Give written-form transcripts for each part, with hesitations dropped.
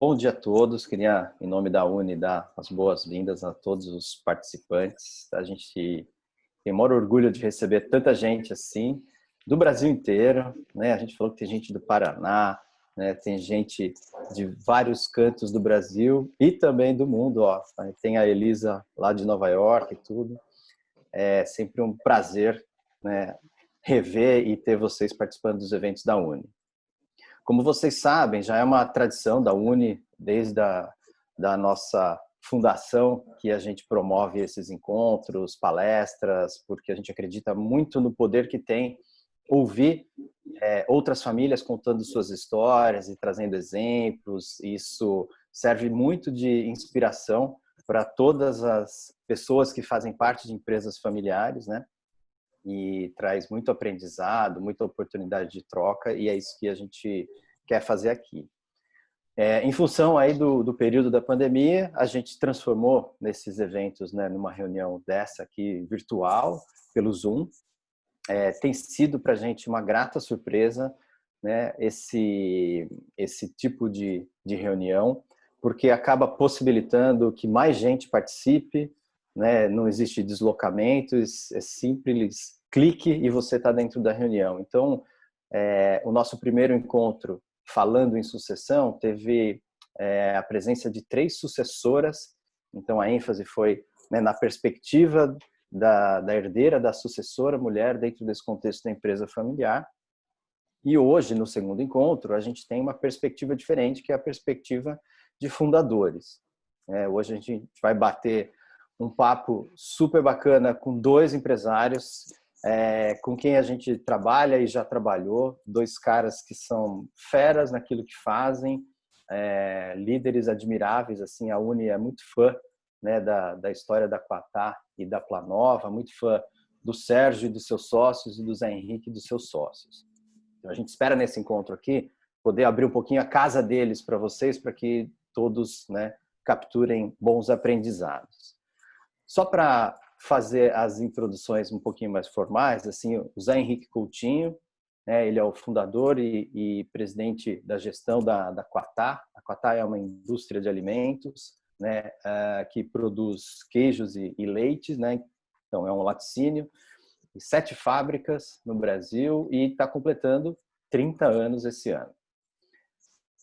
Bom dia a todos. Queria, em nome da Uni, dar as boas-vindas a todos os participantes. A gente tem o maior orgulho de receber tanta gente assim, do Brasil inteiro, né? A gente falou que tem gente do Paraná, né? Tem gente de vários cantos do Brasil e também do mundo, ó. Tem a Elisa lá de Nova York e tudo. É sempre um prazer, né, rever e ter vocês participando dos eventos da Uni. Como vocês sabem, já é uma tradição da Uni, desde da nossa fundação, que a gente promove esses encontros, palestras, porque a gente acredita muito no poder que tem ouvir outras famílias contando suas histórias e trazendo exemplos. Isso serve muito de inspiração para todas as pessoas que fazem parte de empresas familiares, né? E traz muito aprendizado, muita oportunidade de troca, e é isso que a gente quer fazer aqui. Em função aí do período da pandemia, a gente transformou nesses eventos, né, numa reunião dessa aqui virtual, pelo Zoom. Tem sido para a gente uma grata surpresa, né, esse tipo de reunião, porque acaba possibilitando que mais gente participe, né, não existe deslocamento, é simples clique e você está dentro da reunião. Então, o nosso primeiro encontro, falando em sucessão, teve a presença de 3 sucessoras, então a ênfase foi, né, na perspectiva da herdeira, da sucessora mulher dentro desse contexto da empresa familiar. E hoje, no segundo encontro, a gente tem uma perspectiva diferente, que é a perspectiva de fundadores. Hoje a gente vai bater um papo super bacana com 2 empresários, com quem a gente trabalha e já trabalhou, 2 caras que são feras naquilo que fazem, líderes admiráveis. Assim, a Uni é muito fã, né, da história da Quatá e da Planova, muito fã do Sérgio e dos seus sócios e do Zé Henrique e dos seus sócios. Então, a gente espera nesse encontro aqui poder abrir um pouquinho a casa deles para vocês, para que todos, né, capturem bons aprendizados. Só para fazer as introduções um pouquinho mais formais, assim, o Zé Henrique Coutinho, né, ele é o fundador e presidente da gestão da Quatá. A Quatá é uma indústria de alimentos, né, que produz queijos e leites, né? Então é um laticínio, 7 fábricas no Brasil e está completando 30 anos esse ano.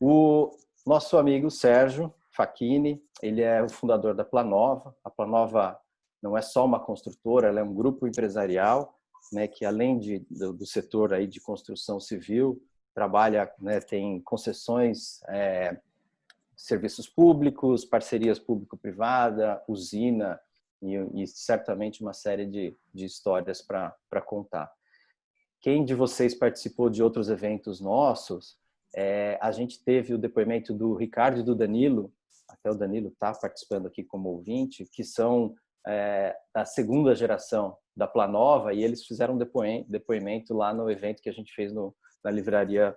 O nosso amigo Sérgio Facchini, ele é o fundador da Planova. A Planova não é só uma construtora, ela é um grupo empresarial, né, que além do setor aí de construção civil, trabalha, né, tem concessões, serviços públicos, parcerias público-privada, usina e certamente uma série de histórias para contar. Quem de vocês participou de outros eventos nossos, a gente teve o depoimento do Ricardo e do Danilo, até o Danilo está participando aqui como ouvinte, que são da segunda geração da Planova, e eles fizeram um depoimento lá no evento que a gente fez na livraria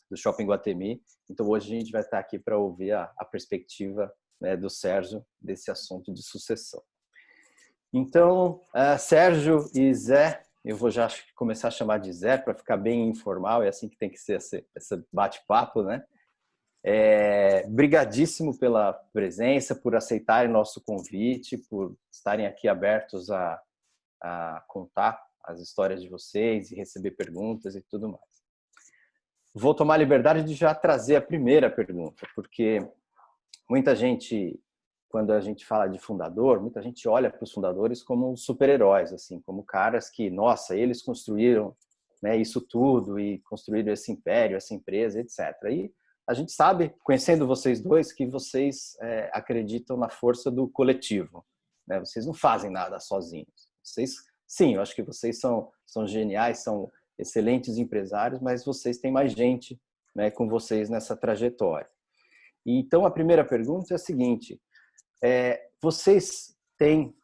do Shopping Guatemi. Então hoje a gente vai estar aqui para ouvir a perspectiva, né, do Sérgio desse assunto de sucessão. Então, Sérgio e Zé, eu vou já começar a chamar de Zé para ficar bem informal, é assim que tem que ser esse bate-papo, né? Brigadíssimo pela presença, por aceitarem nosso convite, por estarem aqui abertos a contar as histórias de vocês e receber perguntas e tudo mais. Vou tomar a liberdade de já trazer a primeira pergunta, porque muita gente, quando a gente fala de fundador, muita gente olha para os fundadores como super-heróis, assim, como caras que, nossa, eles construíram, né, isso tudo e construíram esse império, essa empresa, etc. E a gente sabe, conhecendo vocês dois, que vocês acreditam na força do coletivo, né? Vocês não fazem nada sozinhos. Vocês, sim, eu acho que vocês são geniais, são excelentes empresários, mas vocês têm mais gente, né, com vocês nessa trajetória. Então, a primeira pergunta é a seguinte: vocês têm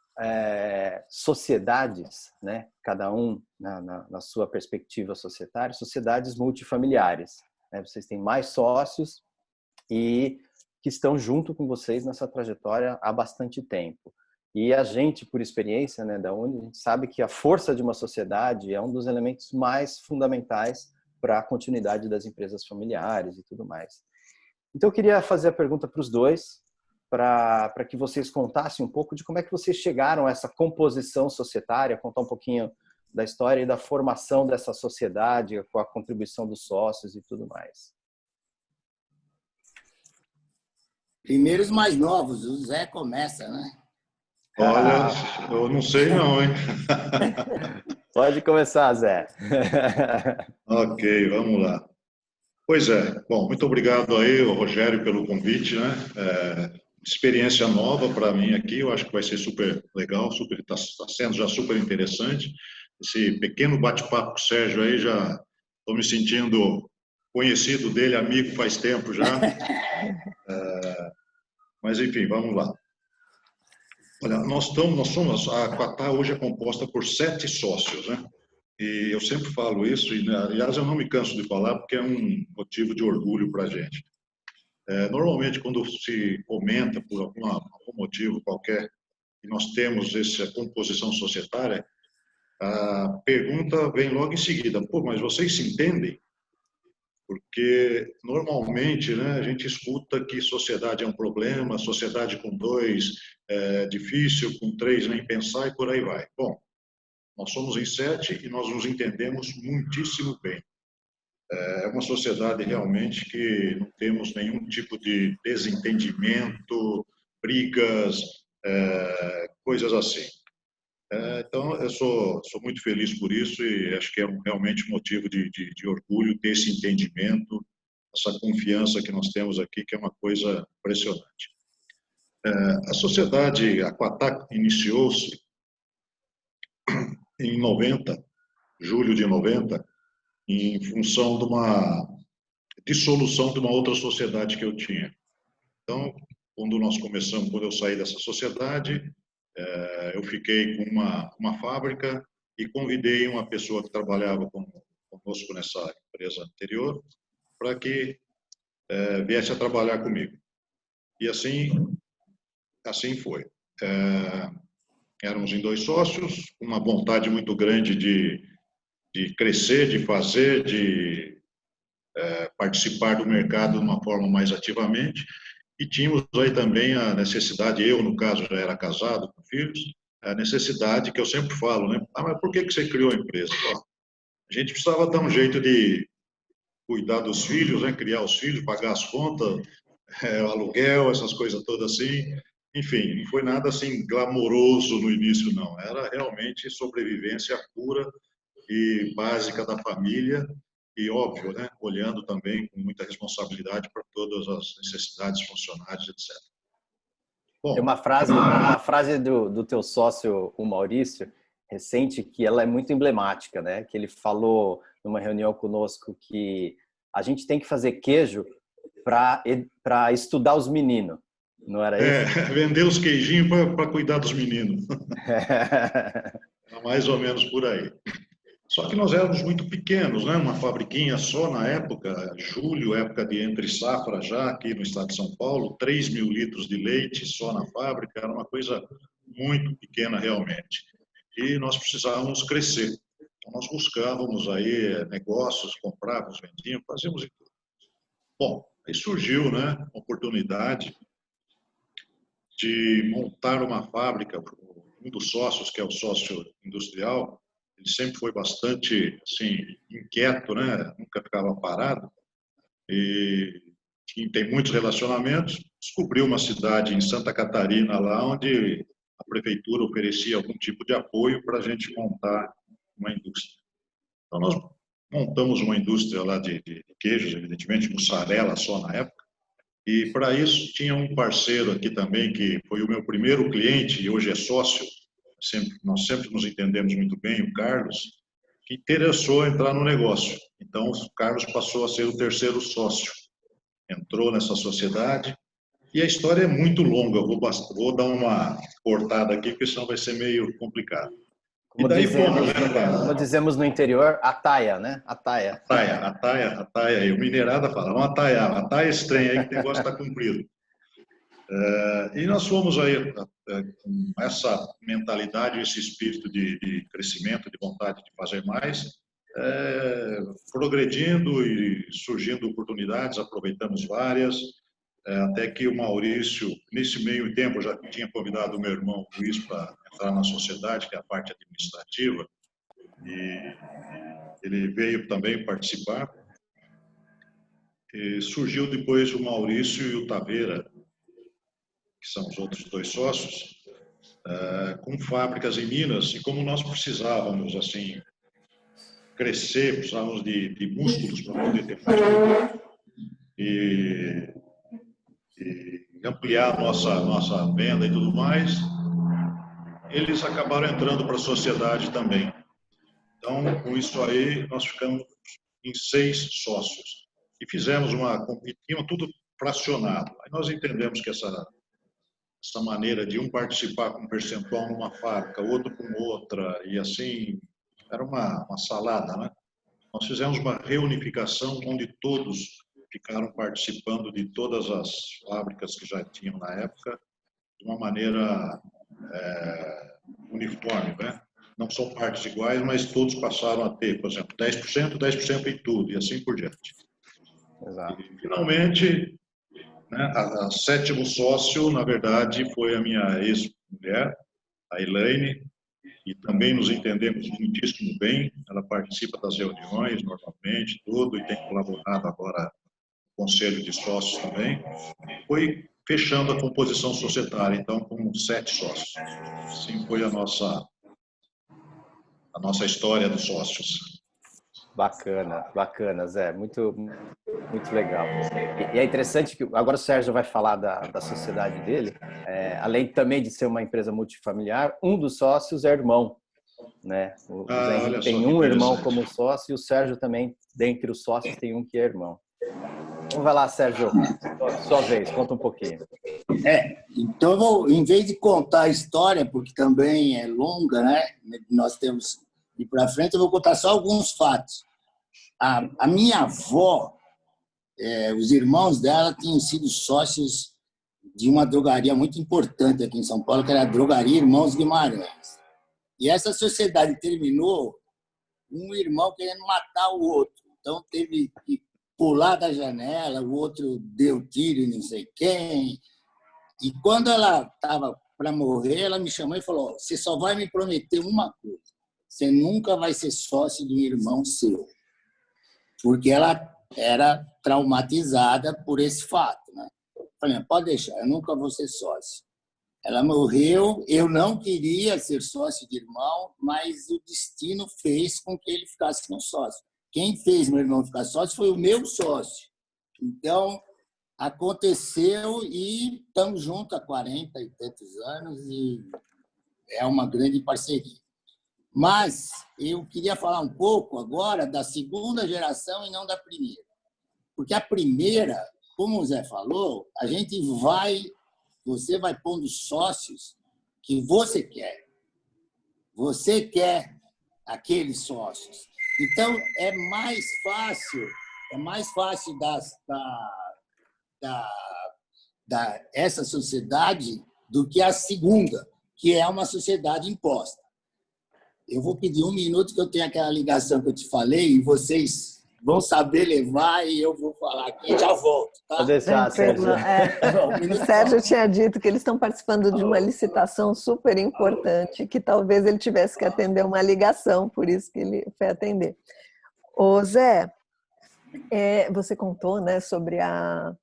sociedades, né, cada um na sua perspectiva societária, sociedades multifamiliares, né? Vocês têm mais sócios e que estão junto com vocês nessa trajetória há bastante tempo. E a gente, por experiência, né, da Uni, a gente sabe que a força de uma sociedade é um dos elementos mais fundamentais para a continuidade das empresas familiares e tudo mais. Então, eu queria fazer a pergunta para os dois, para que vocês contassem um pouco de como é que vocês chegaram a essa composição societária, contar um pouquinho da história e da formação dessa sociedade, com a contribuição dos sócios e tudo mais. Primeiro os mais novos, o Zé começa, né? Olha, eu não sei não, hein? Pode começar, Zé. Ok, vamos lá. Pois é, bom, muito obrigado aí, Rogério, pelo convite, né? Experiência nova para mim aqui, eu acho que vai ser super legal, está sendo já super interessante. Esse pequeno bate-papo com o Sérgio aí, já estou me sentindo conhecido dele, amigo faz tempo já. Mas enfim, vamos lá. Olha, a Quatá hoje é composta por 7 sócios, né? E eu sempre falo isso, e aliás eu não me canso de falar porque é um motivo de orgulho para a gente. Normalmente, quando se comenta por algum motivo qualquer que nós temos essa composição societária, a pergunta vem logo em seguida: pô, mas vocês se entendem? Porque normalmente, né, a gente escuta que sociedade é um problema, sociedade com 2 é difícil, com 3 nem pensar e por aí vai. Bom, nós somos em 7 e nós nos entendemos muitíssimo bem. É uma sociedade realmente que não temos nenhum tipo de desentendimento, brigas, coisas assim. Então, eu sou muito feliz por isso e acho que é realmente um motivo de orgulho ter esse entendimento, essa confiança que nós temos aqui, que é uma coisa impressionante. A sociedade, a Quatac, iniciou-se em 90, julho de 90, em função de uma dissolução de uma outra sociedade que eu tinha. Então, quando eu saí dessa sociedade, eu fiquei com uma fábrica e convidei uma pessoa que trabalhava conosco nessa empresa anterior para que viesse a trabalhar comigo. E assim foi. Éramos em 2 sócios, uma vontade muito grande de crescer, de fazer, de participar do mercado de uma forma mais ativamente. E tínhamos aí também a necessidade, eu, no caso, já era casado com filhos, a necessidade que eu sempre falo, né? Mas por que você criou a empresa? Bom, a gente precisava dar um jeito de cuidar dos filhos, né? Criar os filhos, pagar as contas, o aluguel, essas coisas todas assim. Enfim, não foi nada assim glamouroso no início, não. Era realmente sobrevivência pura e básica da família e, óbvio, né, olhando também com muita responsabilidade para todas as necessidades funcionais, etc. Tem Bom, uma frase do teu sócio, o Maurício, recente, que ela é muito emblemática, né? Que ele falou numa reunião conosco que a gente tem que fazer queijo para estudar os meninos. Não era isso? Vender os queijinhos para cuidar dos meninos. Mais ou menos por aí. Só que nós éramos muito pequenos, né? Uma fabriquinha só na época, julho, época de entre safra já aqui no estado de São Paulo, 3.000 litros de leite só na fábrica, era uma coisa muito pequena realmente. E nós precisávamos crescer. Então nós buscávamos aí negócios, comprávamos, vendíamos, fazíamos tudo. Bom, aí surgiu, né, uma oportunidade de montar uma fábrica. Um dos sócios, que é o sócio industrial, ele sempre foi bastante assim inquieto, né? Nunca ficava parado e tem muitos relacionamentos. Descobriu uma cidade em Santa Catarina lá onde a prefeitura oferecia algum tipo de apoio para a gente montar uma indústria. Então nós montamos uma indústria lá de queijos, evidentemente mussarela só na época. E para isso tinha um parceiro aqui também que foi o meu primeiro cliente e hoje é sócio. Nós sempre nos entendemos muito bem, o Carlos, que interessou entrar no negócio. Então, o Carlos passou a ser o terceiro sócio. Entrou nessa sociedade e a história é muito longa. Eu vou dar uma cortada aqui, porque senão vai ser meio complicado. E daí fomos, né? Como dizemos no interior, a taia, né? A taia. A taia aí. O mineirada fala, vamos ataiar. Ataia esse trem aí que o negócio está cumprido. E nós fomos aí com essa mentalidade, esse espírito de crescimento, de vontade de fazer mais, progredindo e surgindo oportunidades, aproveitamos várias. até que o Maurício, nesse meio tempo, eu já tinha convidado o meu irmão Luiz para entrar na sociedade, que é a parte administrativa, e ele veio também participar. E surgiu depois o Maurício e o Taveira, que são os outros dois sócios, com fábricas em Minas, e como nós precisávamos assim crescer, precisávamos de músculos para poder ter mais lucro e ampliar nossa venda e tudo mais, eles acabaram entrando para a sociedade também. Então, com isso aí, nós ficamos em 6 sócios. E fizemos tinha tudo fracionado. Aí nós entendemos que essa maneira de um participar com um percentual numa fábrica, outro com outra, e assim, era uma salada, né? Nós fizemos uma reunificação onde todos ficaram participando de todas as fábricas que já tinham na época, de uma maneira uniforme, né? Não são partes iguais, mas todos passaram a ter, por exemplo, 10%, 10% em tudo, e assim por diante. Exato. E, finalmente, né, a 7º sócio, na verdade, foi a minha ex-mulher, a Elaine, e também nos entendemos muitíssimo bem. Ela participa das reuniões normalmente, tudo, e tem colaborado agora no Conselho de Sócios também. Foi fechando a composição societária, então, com 7 sócios. Assim foi a nossa história dos sócios. Bacana, bacana, Zé. Muito, muito legal. E é interessante que agora o Sérgio vai falar da sociedade dele. Além também de ser uma empresa multifamiliar, um dos sócios é irmão, né? O Zé Henrique tem um irmão como sócio e o Sérgio também, dentre os sócios, tem um que é irmão. Então vai lá, Sérgio, sua vez, conta um pouquinho. Então, eu vou, em vez de contar a história, porque também é longa, né? Nós temos que ir para frente, eu vou contar só alguns fatos. A minha avó, os irmãos dela tinham sido sócios de uma drogaria muito importante aqui em São Paulo, que era a Drogaria Irmãos Guimarães. E essa sociedade terminou um irmão querendo matar o outro. Então, teve que pular da janela, o outro deu tiro em não sei quem. E quando ela estava para morrer, ela me chamou e falou: você só vai me prometer uma coisa, você nunca vai ser sócio de um irmão seu. Porque ela era traumatizada por esse fato, né? Falei: pode deixar, eu nunca vou ser sócio. Ela morreu, eu não queria ser sócio de irmão, mas o destino fez com que ele ficasse meu sócio. Quem fez meu irmão ficar sócio foi o meu sócio. Então, aconteceu e estamos juntos há 40 e tantos anos e é uma grande parceria. Mas eu queria falar um pouco agora da segunda geração e não da primeira. Porque a primeira, como o Zé falou, você vai pondo sócios que você quer. Você quer aqueles sócios. Então, é mais fácil essa sociedade do que a segunda, que é uma sociedade imposta. Eu vou pedir 1 minuto, que eu tenho aquela ligação que eu te falei, e vocês vão saber levar, e eu vou falar aqui e já volto. Tá? Pode deixar, Sérgio. O Sérgio tinha dito que eles estão participando de uma licitação super importante, que talvez ele tivesse que atender uma ligação, por isso que ele foi atender. Ô Zé, você contou, né, sobre a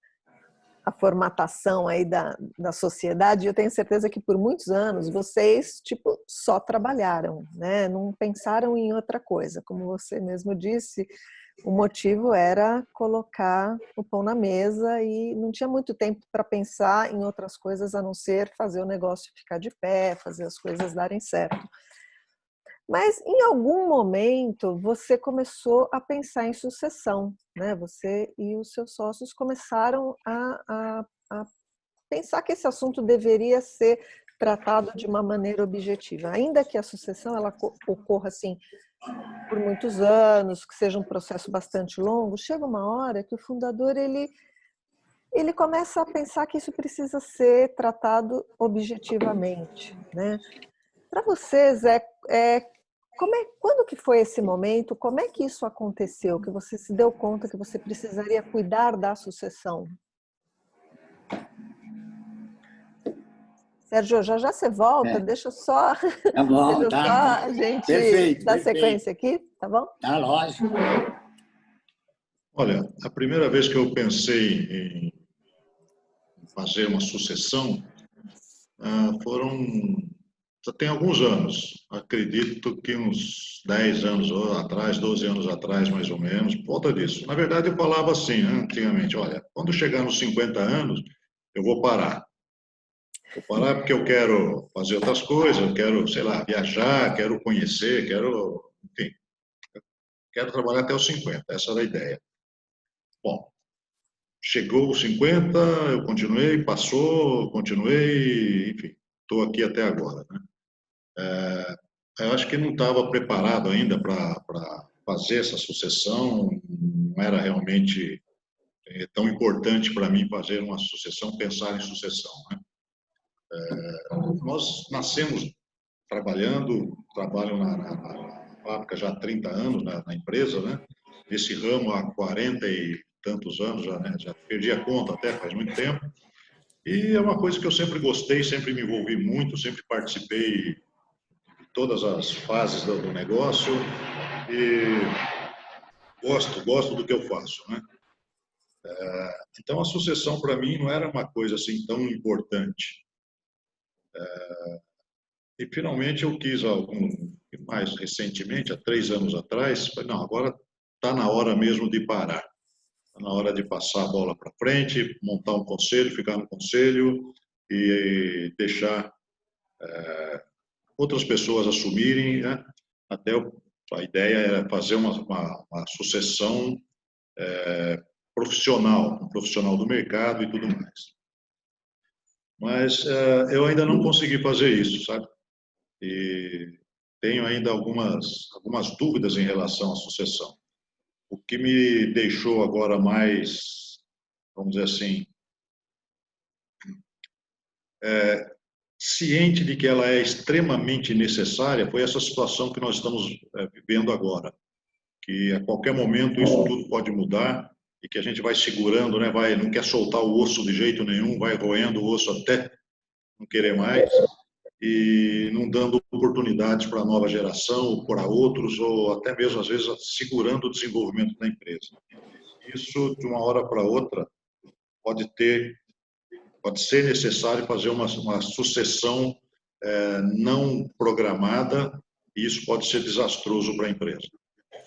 formatação aí da sociedade, e eu tenho certeza que por muitos anos vocês só trabalharam, né? Não pensaram em outra coisa. Como você mesmo disse, o motivo era colocar o pão na mesa e não tinha muito tempo para pensar em outras coisas a não ser fazer o negócio ficar de pé, fazer as coisas darem certo. Mas em algum momento você começou a pensar em sucessão, né? Você e os seus sócios começaram a pensar que esse assunto deveria ser tratado de uma maneira objetiva, ainda que a sucessão ela ocorra assim por muitos anos, que seja um processo bastante longo. Chega uma hora que o fundador ele começa a pensar que isso precisa ser tratado objetivamente, né? Para vocês, quando que foi esse momento? Como é que isso aconteceu? Que você se deu conta que você precisaria cuidar da sucessão? Sérgio, já já você volta, deixa só, Tá bom, deixa tá. só a gente Perfeito, dar perfeito. sequência aqui, tá bom? Tá, lógico. Olha, a primeira vez que eu pensei em fazer uma sucessão foram, já tem alguns anos, acredito que uns 10 anos atrás, 12 anos atrás, mais ou menos, por volta disso. Na verdade, eu falava assim, né, antigamente, olha, quando chegar nos 50 anos, eu vou parar. Vou parar porque eu quero fazer outras coisas, eu quero, sei lá, viajar, quero conhecer, quero, enfim, quero trabalhar até os 50, essa era a ideia. Bom, chegou os 50, eu continuei, passou, continuei, enfim, estou aqui até agora, né? Eu acho que não estava preparado ainda para fazer essa sucessão, não era realmente tão importante para mim fazer uma sucessão, pensar em sucessão, né? Nós nascemos trabalho na fábrica já há 30 anos, na empresa, né? Nesse ramo há 40 e tantos anos já, né? Já perdi a conta até faz muito tempo. E é uma coisa que eu sempre gostei, sempre me envolvi muito, sempre participei de todas as fases do negócio e gosto do que eu faço, né? Então a sucessão para mim não era uma coisa assim tão importante. E finalmente eu quis mais recentemente, há 3 anos atrás, falei, não, agora está na hora mesmo de parar. Está na hora de passar a bola para frente, montar um conselho, ficar no conselho e deixar outras pessoas assumirem, né? Até a ideia era fazer uma sucessão profissional, um profissional do mercado e tudo mais. Mas eu ainda não consegui fazer isso, sabe? E tenho ainda algumas dúvidas em relação à sucessão. O que me deixou agora mais, vamos dizer assim, ciente de que ela é extremamente necessária foi essa situação que nós estamos vivendo agora, que a qualquer momento isso tudo pode mudar e que a gente vai segurando, né? Não quer soltar o osso de jeito nenhum, vai roendo o osso até não querer mais e não dando oportunidades para a nova geração, ou para outros, ou até mesmo, às vezes, segurando o desenvolvimento da empresa. Isso, de uma hora para outra, pode ser necessário fazer uma sucessão não programada e isso pode ser desastroso para a empresa.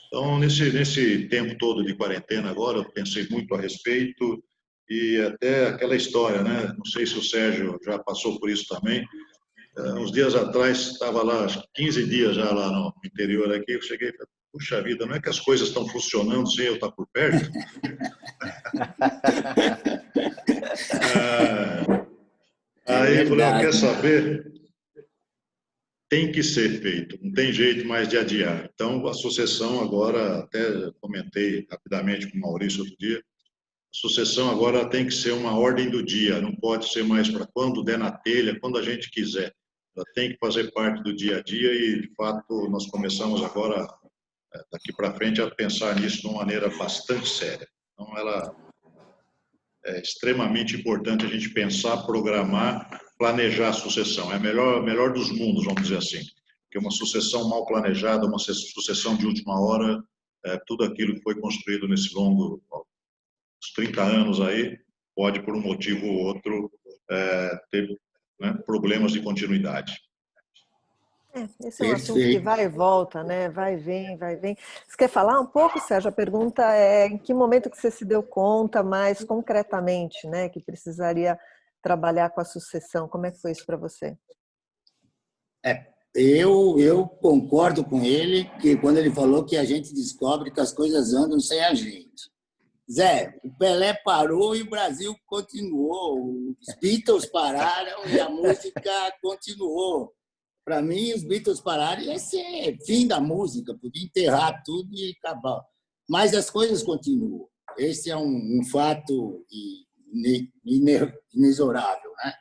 Então, nesse tempo todo de quarentena agora, eu pensei muito a respeito e até aquela história, né? Não sei se o Sérgio já passou por isso também. Uns dias atrás, estava lá, 15 dias já lá no interior aqui, eu cheguei e falei, puxa vida, não é que as coisas estão funcionando sem eu estar por perto? Aí eu falei, quer saber? Tem que ser feito, não tem jeito mais de adiar. Então, a sucessão agora, até comentei rapidamente com o Maurício outro dia, a sucessão agora tem que ser uma ordem do dia, não pode ser mais para quando der na telha, quando a gente quiser. Ela tem que fazer parte do dia a dia e, de fato, nós começamos agora, daqui para frente, a pensar nisso de uma maneira bastante séria. Então, ela é extremamente importante a gente pensar, programar, planejar a sucessão. É a melhor dos mundos, vamos dizer assim. Porque uma sucessão mal planejada, uma sucessão de última hora, tudo aquilo que foi construído nesse longo, os 30 anos aí, pode, por um motivo ou outro, ter, né, problemas de continuidade. Esse é um assunto que vai e volta, né? Vai e vem, vai e vem. Você quer falar um pouco, Sérgio? A pergunta é em que momento que você se deu conta mais concretamente, né, que precisaria trabalhar com a sucessão? Como é que foi isso para você? Eu concordo com ele que quando ele falou que a gente descobre que as coisas andam sem a gente. Zé, o Pelé parou e o Brasil continuou. Os Beatles pararam e a música continuou. Para mim, os Beatles pararam e ia ser fim da música, podia enterrar tudo e acabar. Mas as coisas continuam. Esse é um fato inexorável, né?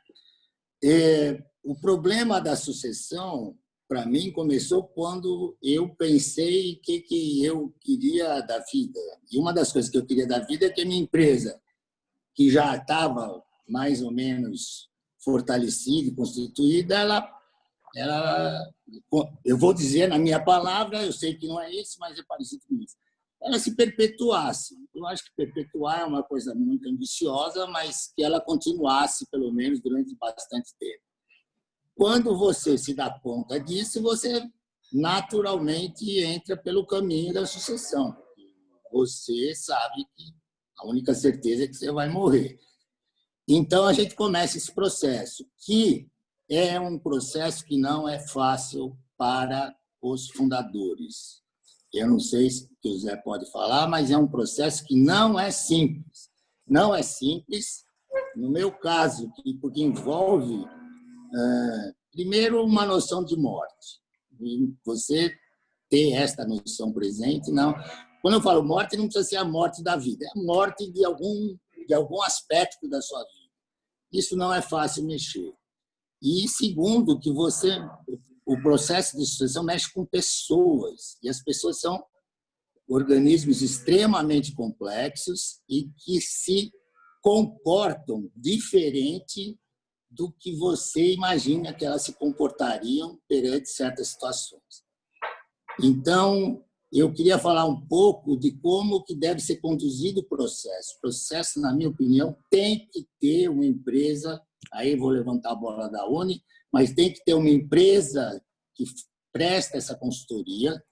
O problema da sucessão, para mim, começou quando eu pensei o que eu queria da vida. E uma das coisas que eu queria da vida é que a minha empresa, que já estava mais ou menos fortalecida e constituída, eu vou dizer na minha palavra, eu sei que não é isso, mas é parecido com isso, ela se perpetuasse. Eu acho que perpetuar é uma coisa muito ambiciosa, mas que ela continuasse, pelo menos, durante bastante tempo. Quando você se dá conta disso, você naturalmente entra pelo caminho da sucessão. Você sabe que a única certeza é que você vai morrer. Então, a gente começa esse processo, que é um processo que não é fácil para os fundadores. Eu não sei se o Zé pode falar, mas é um processo que não é simples. Não é simples, no meu caso, porque envolve, primeiro, uma noção de morte. E você ter esta noção presente, não. Quando eu falo morte, não precisa ser a morte da vida, é a morte de algum aspecto da sua vida. Isso não é fácil mexer. E segundo, que o processo de sucessão mexe com pessoas, e as pessoas são organismos extremamente complexos e que se comportam diferente do que você imagina que elas se comportariam perante certas situações. Então, eu queria falar um pouco de como que deve ser conduzido o processo. O processo, na minha opinião, tem que ter uma empresa, aí vou levantar a bola da Uni, mas tem que ter uma empresa que presta essa consultoria,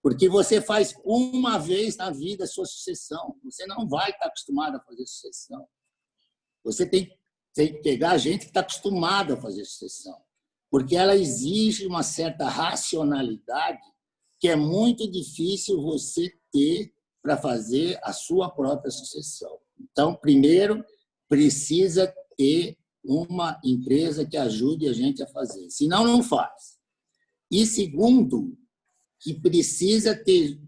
porque você faz uma vez na vida a sua sucessão. Você não vai estar acostumado a fazer sucessão. Você tem que pegar gente que está acostumada a fazer sucessão, porque ela exige uma certa racionalidade que é muito difícil você ter para fazer a sua própria sucessão. Então, primeiro, precisa ter uma empresa que ajude a gente a fazer, senão não faz. E segundo, que precisa ter,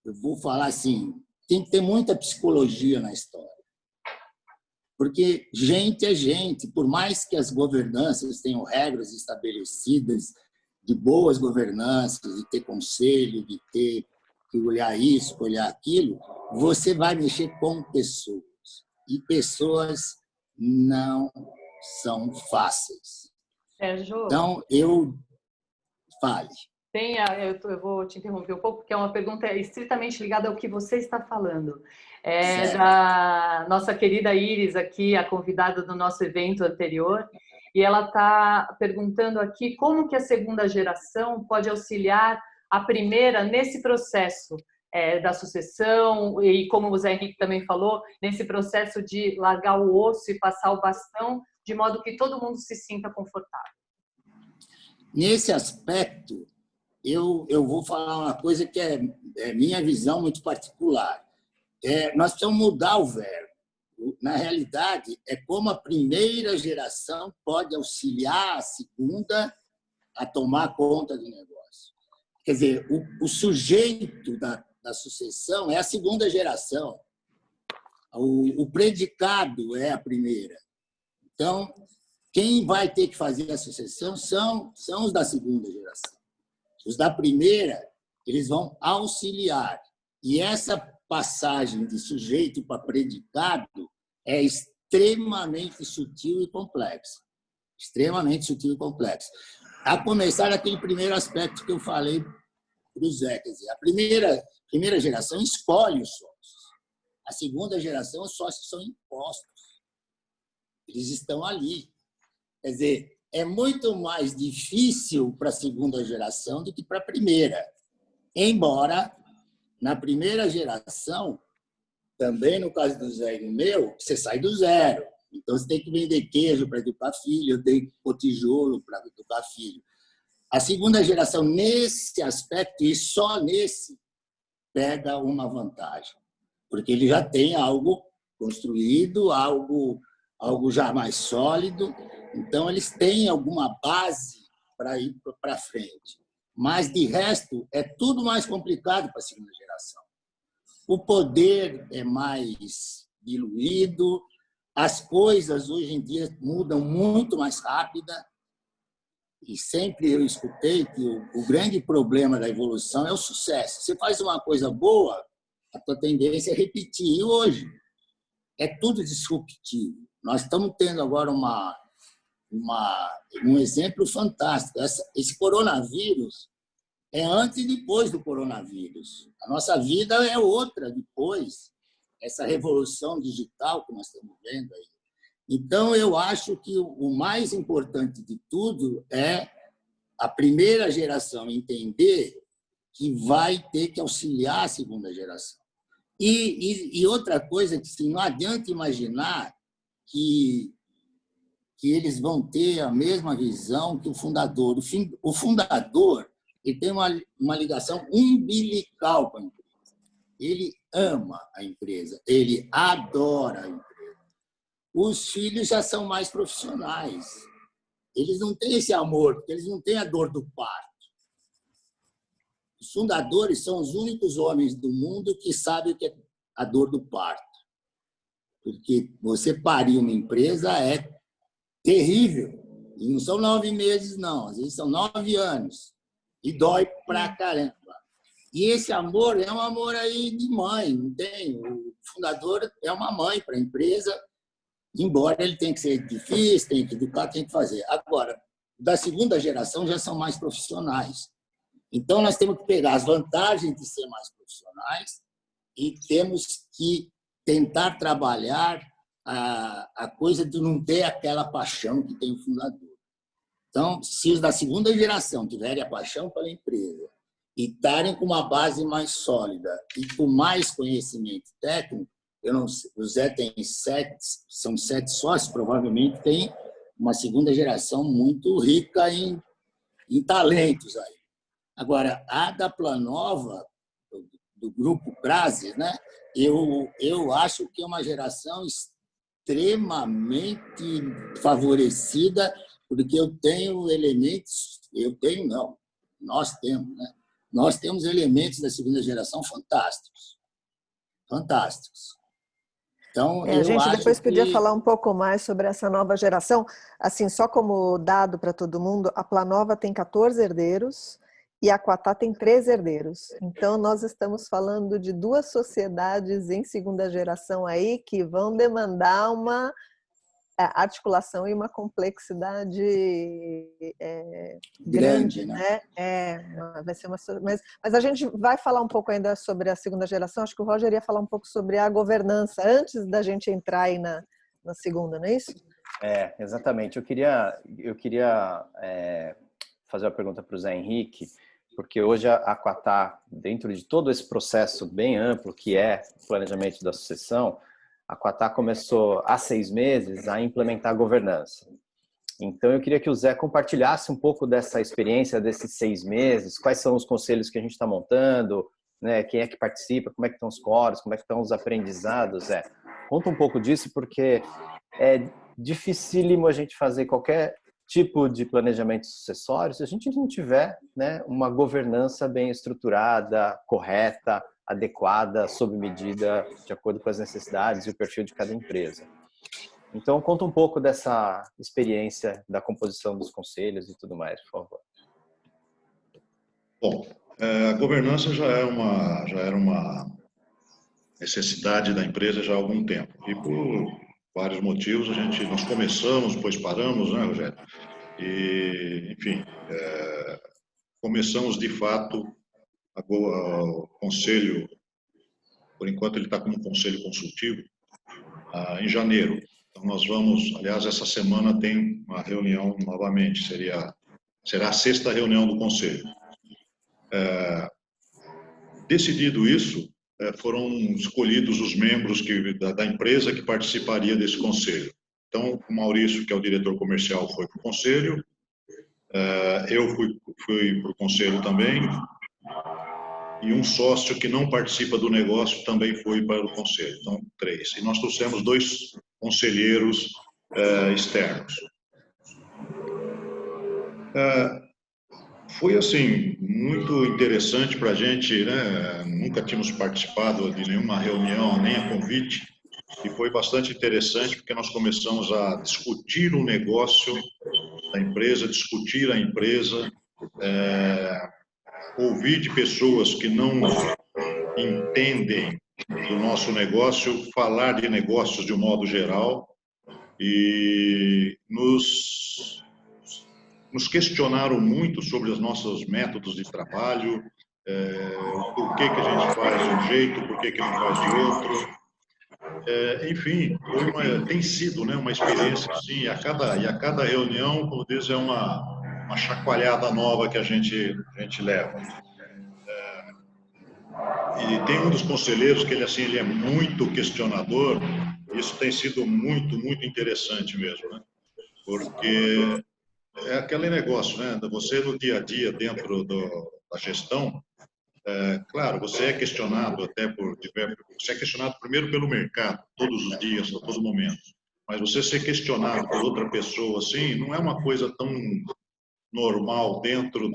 eu vou falar assim, tem que ter muita psicologia na história. Porque gente é gente, por mais que as governanças tenham regras estabelecidas de boas governanças, de ter conselho, de ter que olhar isso, olhar aquilo, você vai mexer com pessoas. E pessoas não são fáceis. Sérgio, Então, fale. Eu vou te interromper um pouco, porque é uma pergunta estritamente ligada ao que você está falando. Certo. Da nossa querida Iris aqui, a convidada do nosso evento anterior, e ela está perguntando aqui como que a segunda geração pode auxiliar a primeira nesse processo da sucessão e, como o Zé Henrique também falou, nesse processo de largar o osso e passar o bastão, de modo que todo mundo se sinta confortável. Nesse aspecto, eu vou falar uma coisa que é minha visão muito particular. Nós precisamos mudar o verbo. Na realidade, é como a primeira geração pode auxiliar a segunda a tomar conta do negócio. Quer dizer, o sujeito da sucessão é a segunda geração. O predicado é a primeira. Então, quem vai ter que fazer a sucessão são os da segunda geração. Os da primeira, eles vão auxiliar. E essa passagem de sujeito para predicado é extremamente sutil e complexa. Extremamente sutil e complexa. A começar daquele primeiro aspecto que eu falei para o Zé. Quer dizer, a primeira geração escolhe os sócios. A segunda geração, os sócios são impostos. Eles estão ali. Quer dizer, é muito mais difícil para a segunda geração do que para a primeira. Embora, na primeira geração, também no caso do Zé e do meu, você sai do zero. Então, você tem que vender queijo para educar filho, tem que pôr tijolo para educar filho. A segunda geração, nesse aspecto, e só nesse, pega uma vantagem. Porque ele já tem algo construído, algo já mais sólido. Então, eles têm alguma base para ir para frente. Mas, de resto, é tudo mais complicado para a segunda geração. O poder é mais diluído, as coisas hoje em dia mudam muito mais rápido. E sempre eu escutei que o grande problema da evolução é o sucesso. Você faz uma coisa boa, a tua tendência é repetir. E hoje é tudo disruptivo. Nós estamos tendo agora um exemplo fantástico. Esse coronavírus é antes e depois do coronavírus. A nossa vida é outra depois, essa revolução digital que nós estamos vendo aí. Então, eu acho que o mais importante de tudo é a primeira geração entender que vai ter que auxiliar a segunda geração. E outra coisa que assim, não adianta imaginar que eles vão ter a mesma visão que o fundador. O fundador ele tem uma ligação umbilical com a empresa. Ele ama a empresa, ele adora a empresa. Os filhos já são mais profissionais. Eles não têm esse amor, porque eles não têm a dor do parto. Os fundadores são os únicos homens do mundo que sabem o que é a dor do parto. Porque você parir uma empresa é terrível. E não são 9 meses, não. Às vezes são 9 anos. E dói pra caramba. E esse amor é um amor aí de mãe, não tem? O fundador é uma mãe para a empresa, embora ele tenha que ser difícil, tem que educar, tem que fazer. Agora, da segunda geração já são mais profissionais. Então, nós temos que pegar as vantagens de ser mais profissionais e temos que tentar trabalhar a coisa de não ter aquela paixão que tem o fundador. Então, se os da segunda geração tiverem a paixão pela empresa e estarem com uma base mais sólida e com mais conhecimento técnico, eu não sei, o Zé tem 7, são 7 sócios, provavelmente tem uma segunda geração muito rica em talentos aí. Agora, a da Planova, do grupo Prazer, né? Eu acho que é uma geração extremamente favorecida, porque nós temos, né? Nós temos elementos da segunda geração fantásticos. Fantásticos. Então, a gente depois podia falar um pouco mais sobre essa nova geração. Assim, só como dado para todo mundo, a Planova tem 14 herdeiros e a Quatá tem 3 herdeiros. Então, nós estamos falando de 2 sociedades em segunda geração aí que vão demandar uma articulação e uma complexidade grande, né? Vai ser mas a gente vai falar um pouco ainda sobre a segunda geração. Acho que o Roger ia falar um pouco sobre a governança antes da gente entrar aí na segunda, não é isso? Exatamente. Eu queria fazer uma pergunta para o Zé Henrique, porque hoje a Quatá, dentro de todo esse processo bem amplo que é o planejamento da sucessão, a Quatá começou há 6 meses a implementar a governança. Então, eu queria que o Zé compartilhasse um pouco dessa experiência desses 6 meses, quais são os conselhos que a gente está montando, né? Quem é que participa, como é que estão os quóruns, como é que estão os aprendizados, Zé. Conta um pouco disso, porque é dificílimo a gente fazer qualquer tipo de planejamento sucessório se a gente não tiver, né, uma governança bem estruturada, correta, adequada, sob medida, de acordo com as necessidades e o perfil de cada empresa. Então, conta um pouco dessa experiência da composição dos conselhos e tudo mais, por favor. Bom, a governança já era uma necessidade da empresa já há algum tempo. E por vários motivos nós começamos, depois paramos, né, Rogério? E, enfim, começamos de fato o conselho, por enquanto ele está como conselho consultivo, em janeiro. Então nós vamos, aliás, essa semana tem uma reunião novamente, será a 6ª reunião do conselho. Decidido isso, foram escolhidos os membros da empresa que participaria desse conselho. Então, o Maurício, que é o diretor comercial, foi para o conselho, eu fui para o conselho também, e um sócio que não participa do negócio também foi para o conselho. Então, 3. E nós trouxemos 2 conselheiros externos. Foi, assim, muito interessante para a gente, né? Nunca tínhamos participado de nenhuma reunião, nem a convite, e foi bastante interessante porque nós começamos a discutir o negócio da empresa, discutir a empresa, ouvir de pessoas que não entendem do nosso negócio, falar de negócios de um modo geral, e nos questionaram muito sobre os nossos métodos de trabalho, por que a gente faz de um jeito, por que não faz de outro. Enfim, tem sido, né, uma experiência assim, e a cada reunião, como diz, é uma chacoalhada nova que a gente leva. E tem um dos conselheiros que ele é muito questionador, e isso tem sido muito, muito interessante mesmo, né? Porque é aquele negócio, né? Você no dia a dia, dentro da gestão, claro, você é questionado você é questionado primeiro pelo mercado, todos os dias, a todo momento. Mas você ser questionado por outra pessoa, assim, não é uma coisa tão normal dentro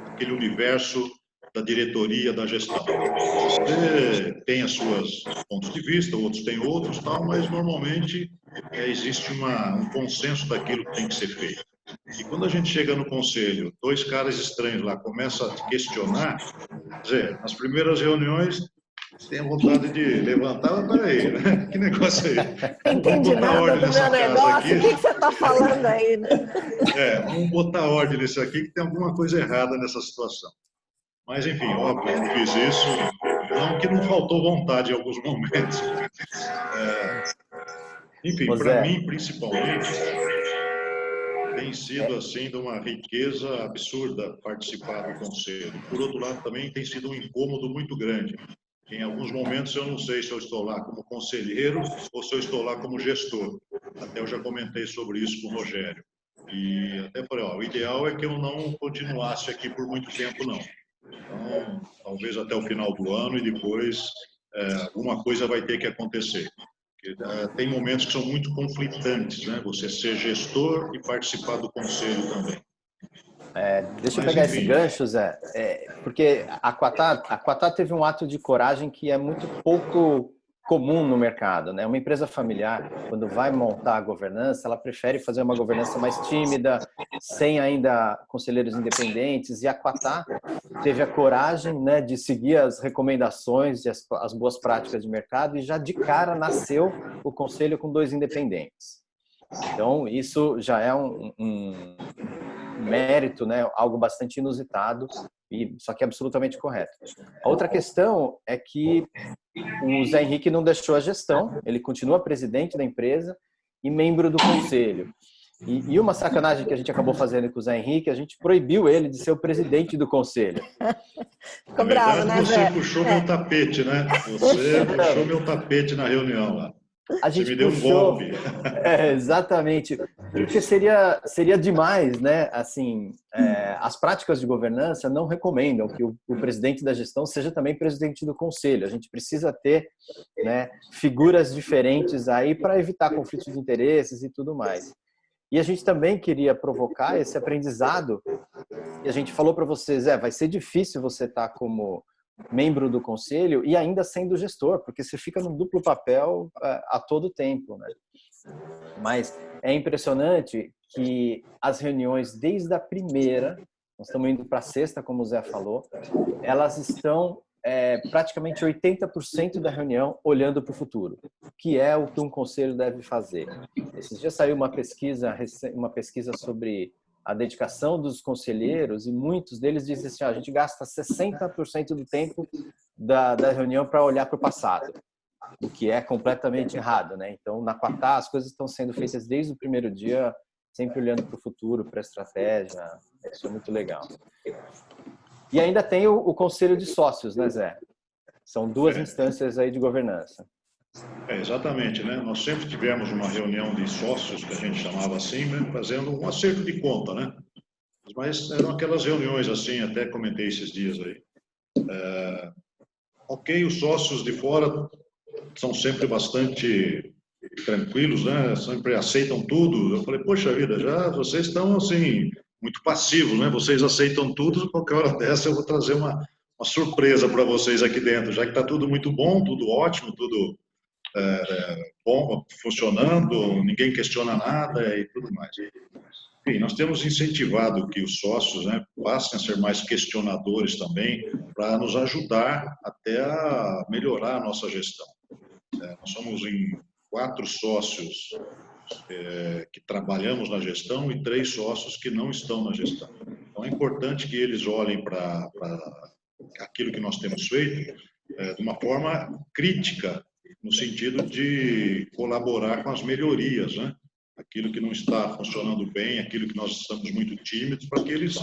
daquele universo da diretoria, da gestão. Você tem as suas pontos de vista, outros têm outros, tal, mas normalmente existe um consenso daquilo que tem que ser feito. E quando a gente chega no conselho, dois caras estranhos lá começam a te questionar, quer dizer, nas primeiras reuniões, tem a vontade de levantar, mas peraí, né? Que negócio aí? Não entendi nada do meu negócio, o que você está falando aí, né? Vamos botar ordem nisso aqui, que tem alguma coisa errada nessa situação. Mas, enfim, óbvio, eu não fiz isso, não que não faltou vontade em alguns momentos. Enfim, para mim, principalmente, tem sido, assim, de uma riqueza absurda participar do conselho. Por outro lado, também tem sido um incômodo muito grande. Em alguns momentos, eu não sei se eu estou lá como conselheiro ou se eu estou lá como gestor. Até eu já comentei sobre isso com o Rogério. E até falei, o ideal é que eu não continuasse aqui por muito tempo, não. Então, talvez até o final do ano e depois alguma coisa vai ter que acontecer. Porque, tem momentos que são muito conflitantes, né? Você ser gestor e participar do conselho também. Deixa eu pegar esse gancho, Zé, porque a Quatá teve um ato de coragem que é muito pouco comum no mercado, né? Uma empresa familiar, quando vai montar a governança, ela prefere fazer uma governança mais tímida, sem ainda conselheiros independentes, e a Quatá teve a coragem, né, de seguir as recomendações e as boas práticas de mercado, e já de cara nasceu o conselho com 2 independentes. Então, isso já é um mérito, né, algo bastante inusitado, só que absolutamente correto. A outra questão é que o Zé Henrique não deixou a gestão, ele continua presidente da empresa e membro do conselho. E uma sacanagem que a gente acabou fazendo com o Zé Henrique, a gente proibiu ele de ser o presidente do conselho. Ficou bravo, né, Zé? Você puxou meu tapete, né? Você puxou meu tapete na reunião lá. Você me deu um golpe. Exatamente, porque seria demais, né? Assim, as práticas de governança não recomendam que o presidente da gestão seja também presidente do conselho. A gente precisa ter, né, figuras diferentes aí para evitar conflitos de interesses e tudo mais. E a gente também queria provocar esse aprendizado. E a gente falou para vocês, vai ser difícil você estar como membro do conselho e ainda sendo gestor, porque você fica no duplo papel a todo tempo, né? Mas é impressionante que as reuniões, desde a primeira, nós estamos indo para a sexta, como o Zé falou, elas estão praticamente 80% da reunião olhando para o futuro, que é o que um conselho deve fazer. Esses dias saiu uma pesquisa sobre a dedicação dos conselheiros, e muitos deles dizem assim, a gente gasta 60% do tempo da reunião para olhar para o passado, o que é completamente errado, né? Então, na Quatá, as coisas estão sendo feitas desde o primeiro dia, sempre olhando para o futuro, para a estratégia. Isso é muito legal. E ainda tem o conselho de sócios, né, Zé? São 2 instâncias aí de governança. Exatamente, né? Nós sempre tivemos uma reunião de sócios, que a gente chamava assim, né? Fazendo um acerto de conta, né? Mas eram aquelas reuniões assim, até comentei esses dias aí. Ok, os sócios de fora são sempre bastante tranquilos, né? Sempre aceitam tudo. Eu falei, poxa vida, já vocês estão assim muito passivos, né? Vocês aceitam tudo. Qualquer hora dessa eu vou trazer uma surpresa para vocês aqui dentro, já que está tudo muito bom, tudo ótimo, tudo bom, funcionando, ninguém questiona nada e tudo mais. Enfim, nós temos incentivado que os sócios, né, passem a ser mais questionadores também, para nos ajudar até a melhorar a nossa gestão. Nós somos em 4 sócios que trabalhamos na gestão e 3 sócios que não estão na gestão. Então, é importante que eles olhem para aquilo que nós temos feito de uma forma crítica, no sentido de colaborar com as melhorias, né? Aquilo que não está funcionando bem, aquilo que nós estamos muito tímidos, para que eles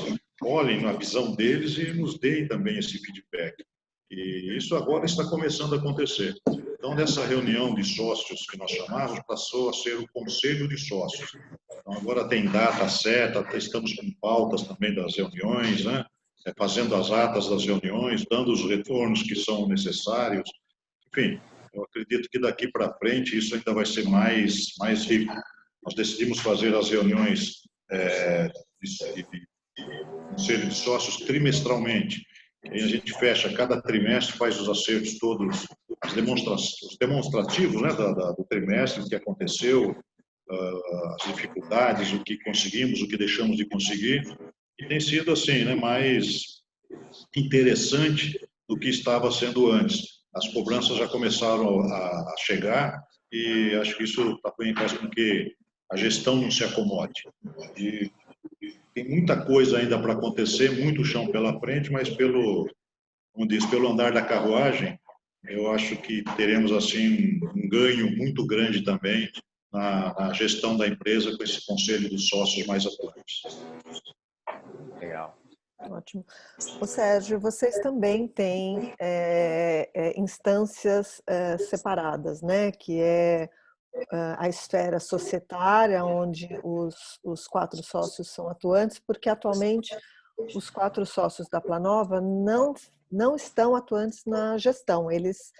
olhem na visão deles e nos deem também esse feedback. E isso agora está começando a acontecer. Então, nessa reunião de sócios que nós chamamos, passou a ser o conselho de sócios. Então, agora tem data certa, estamos com pautas também das reuniões, né? Fazendo as atas das reuniões, dando os retornos que são necessários. Enfim, eu acredito que daqui para frente isso ainda vai ser mais rico. Nós decidimos fazer as reuniões de conselho de sócios trimestralmente. E a gente fecha cada trimestre, faz os acertos todos, os demonstrativos, né, do trimestre, o que aconteceu, as dificuldades, o que conseguimos, o que deixamos de conseguir. E tem sido assim, né, mais interessante do que estava sendo antes. As cobranças já começaram a chegar e acho que isso também faz com que a gestão não se acomode. E tem muita coisa ainda para acontecer, muito chão pela frente, mas pelo andar da carruagem, eu acho que teremos assim um ganho muito grande também na gestão da empresa com esse conselho de sócios mais atuantes. Legal. Ótimo. Ô, Sérgio, vocês também têm instâncias separadas, né? Que é a esfera societária, onde os 4 sócios são atuantes, porque atualmente os 4 sócios da Planova não estão atuantes na gestão, eles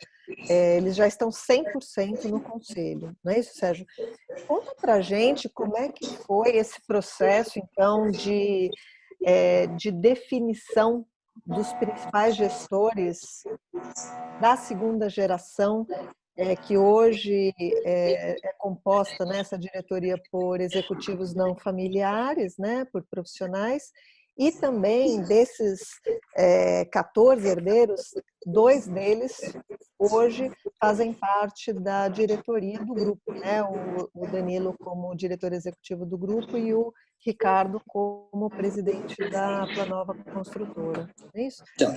já estão 100% no conselho, não é isso, Sérgio? Conta para a gente como é que foi esse processo, então, de definição dos principais gestores da segunda geração, que hoje é composta nessa diretoria por executivos não familiares, né, por profissionais, e também desses 14 herdeiros, 2 deles hoje fazem parte da diretoria do grupo, né? O Danilo como diretor executivo do grupo e o Ricardo como presidente da Planova Construtora. É isso? Então,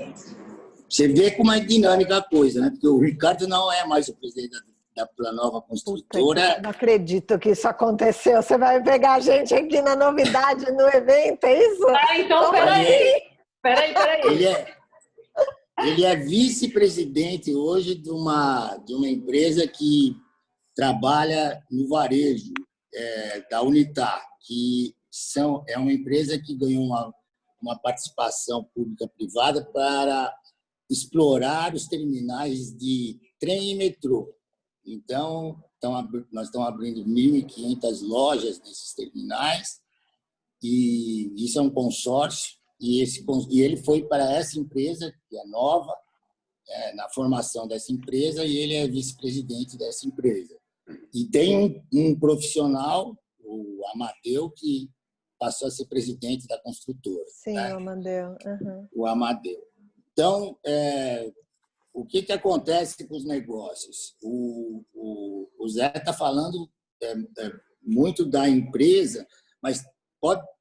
você vê como é dinâmica a coisa, né? Porque o Ricardo não é mais o presidente da Planova Construtora. Não acredito que isso aconteceu. Você vai pegar a gente aqui na novidade no evento, é isso? Então, peraí. Ele é vice-presidente hoje de uma empresa que trabalha no varejo, da Unitar, que é uma empresa que ganhou uma participação pública-privada para explorar os terminais de trem e metrô. Então, nós estamos abrindo 1.500 lojas nesses terminais, e isso é um consórcio, e ele foi para essa empresa, que é nova, na formação dessa empresa, e ele é vice-presidente dessa empresa. E tem um profissional, o Amadeu, que passou a ser presidente da construtora. Sim, né? O Amadeu. Uhum. O Amadeu. Então, o que acontece com os negócios? O Zé está falando muito da empresa, mas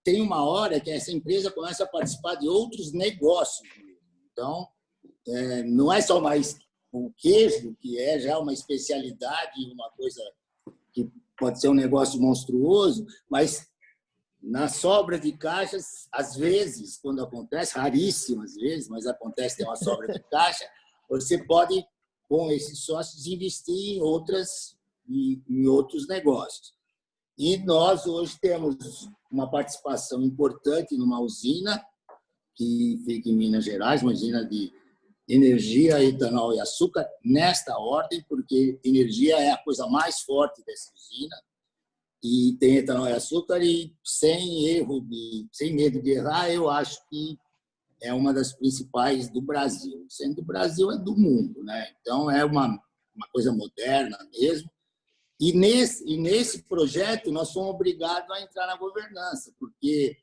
tem uma hora que essa empresa começa a participar de outros negócios. Então, não é só mais o queijo, que é já uma especialidade, uma coisa que pode ser um negócio monstruoso, mas na sobra de caixas, às vezes, quando acontece, raríssimas vezes, mas acontece, tem uma sobra de caixa, você pode, com esses sócios, investir em outros negócios. E nós, hoje, temos uma participação importante numa usina, que fica em Minas Gerais, uma usina de energia, etanol e açúcar, nesta ordem, porque energia é a coisa mais forte dessa usina, e tem etanol e açúcar, e sem medo de errar, eu acho que é uma das principais do Brasil. Sendo do Brasil, é do mundo, né? Então, é uma coisa moderna mesmo. E nesse projeto, nós somos obrigados a entrar na governança, porque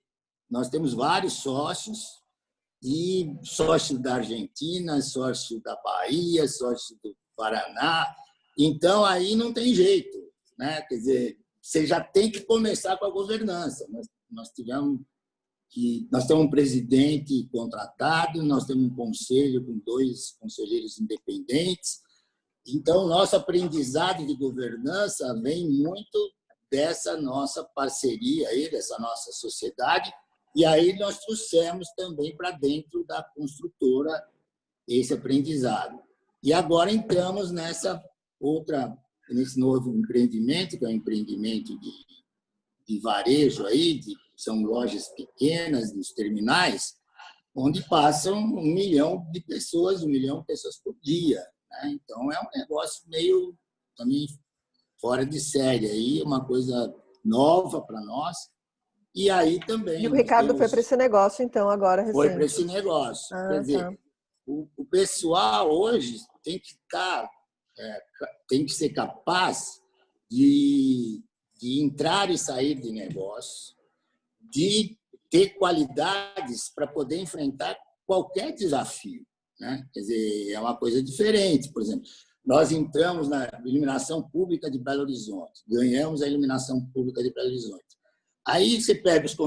nós temos vários sócios, e sócio da Argentina, sócio da Bahia, sócio do Paraná, Então, aí não tem jeito, né? Quer dizer, você já tem que começar com a governança. Nós temos um presidente contratado, nós temos um conselho com 2 conselheiros independentes. Então, nosso aprendizado de governança vem muito dessa nossa parceria aí, dessa nossa sociedade, e aí nós trouxemos também para dentro da construtora esse aprendizado. E agora entramos nesse novo empreendimento, que é um empreendimento de varejo aí, são lojas pequenas nos terminais, onde passam 1 milhão de pessoas por dia, né? Então é um negócio meio também fora de série aí, uma coisa nova para nós. E aí também E o Ricardo foi para esse negócio, então, agora recente. Foi para esse negócio. Quer dizer, tá. o pessoal hoje tem que ser capaz de entrar e sair de negócio, de ter qualidades para poder enfrentar qualquer desafio, né? Quer dizer, é uma coisa diferente. Por exemplo, nós entramos na iluminação pública de Belo Horizonte, ganhamos a iluminação pública de Belo Horizonte. Aí você pega os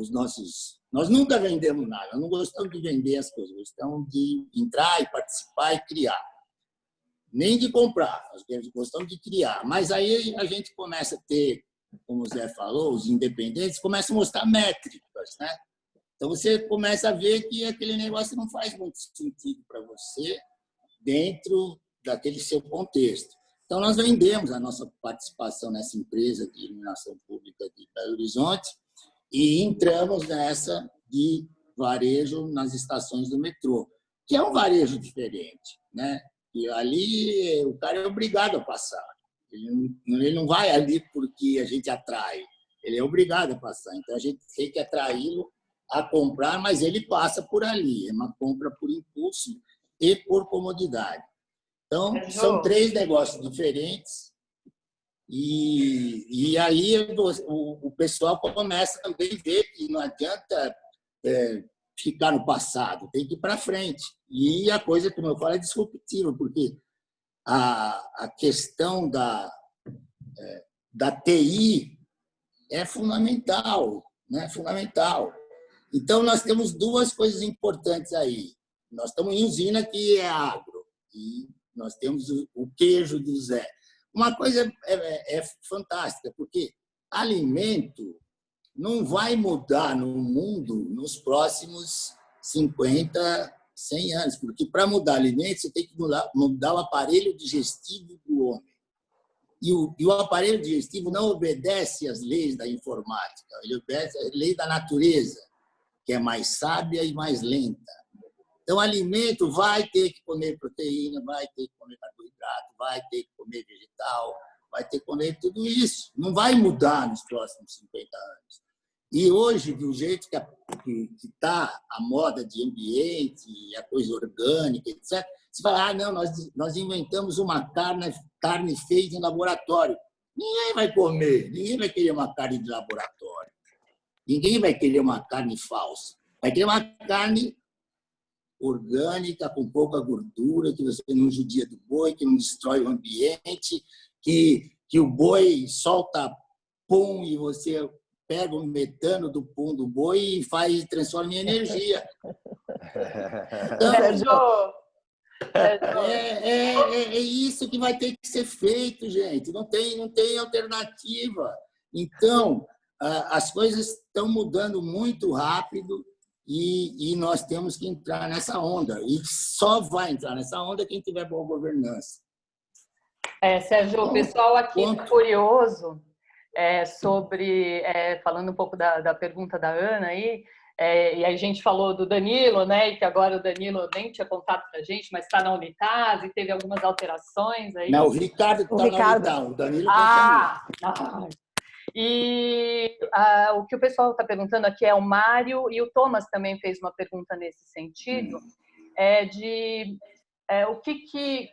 nossos... Nós nunca vendemos nada, não gostamos de vender as coisas, gostamos de entrar e participar e criar. Nem de comprar, nós gostamos de criar. Mas aí a gente começa a ter, como o Zé falou, os independentes começam a mostrar métricas, né? Então você começa a ver que aquele negócio não faz muito sentido para você dentro daquele seu contexto. Então nós vendemos a nossa participação nessa empresa de iluminação pública de Belo Horizonte e entramos nessa de varejo nas estações do metrô, que é um varejo diferente, né? E ali o cara é obrigado a passar. Ele não vai ali porque a gente atrai. Ele é obrigado a passar. Então, a gente tem que atraí-lo a comprar, mas ele passa por ali. É uma compra por impulso e por comodidade. Então, são 3 negócios diferentes. E aí o pessoal começa também a ver que não adianta ficar no passado, tem que ir para frente. E a coisa, como eu falo, é disruptiva, porque a questão da TI é fundamental, né? Fundamental. Então, nós temos 2 coisas importantes aí. Nós estamos em usina, que é agro, e nós temos o queijo do Zé. Uma coisa é fantástica, porque alimento não vai mudar no mundo nos próximos 50, 100 anos, porque para mudar alimento você tem que mudar o aparelho digestivo do homem. E o aparelho digestivo não obedece às leis da informática, ele obedece às leis da natureza, que é mais sábia e mais lenta. Então, alimento vai ter que comer proteína, vai ter que comer carboidrato, vai ter que comer vegetal, vai ter que comer tudo isso. Não vai mudar nos próximos 50 anos. E hoje, do jeito que está a moda de ambiente, a coisa orgânica, etc., você fala, não, nós inventamos uma carne feita em laboratório. Ninguém vai comer, ninguém vai querer uma carne de laboratório. Ninguém vai querer uma carne falsa. Vai querer uma carne orgânica, com pouca gordura, que você não judia do boi, que não destrói o ambiente, que o boi solta pum e você pega o metano do pum do boi e transforma em energia. Então, é isso que vai ter que ser feito, gente. Não tem alternativa. Então, as coisas estão mudando muito rápido e nós temos que entrar nessa onda. E só vai entrar nessa onda quem tiver boa governança. Sérgio, o pessoal aqui está curioso sobre, falando um pouco da pergunta da Ana aí, e a gente falou do Danilo, né? E que agora o Danilo nem tinha contado para a gente, mas está na Unitas e teve algumas alterações aí. Não, o Ricardo está na Unitas, o Danilo continua. E o que o pessoal está perguntando aqui é o Mário, e o Thomas também fez uma pergunta nesse sentido,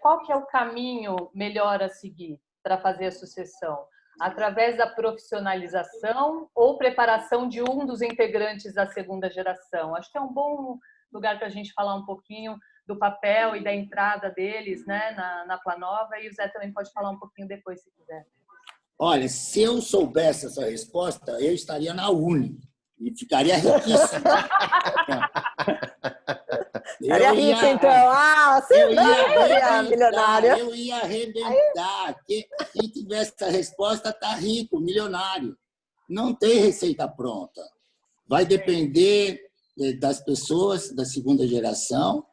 qual que é o caminho melhor a seguir para fazer a sucessão? Através da profissionalização ou preparação de um dos integrantes da segunda geração? Acho que é um bom lugar para a gente falar um pouquinho do papel e da entrada deles, né, na Planova, e o Zé também pode falar um pouquinho depois, se quiser. Olha, se eu soubesse essa resposta, eu estaria na Uni e ficaria riquíssimo. Estaria rico, então. Ah, você seria milionário. Eu ia arrebentar. Quem tivesse essa resposta está rico, milionário. Não tem receita pronta. Vai depender das pessoas da segunda geração.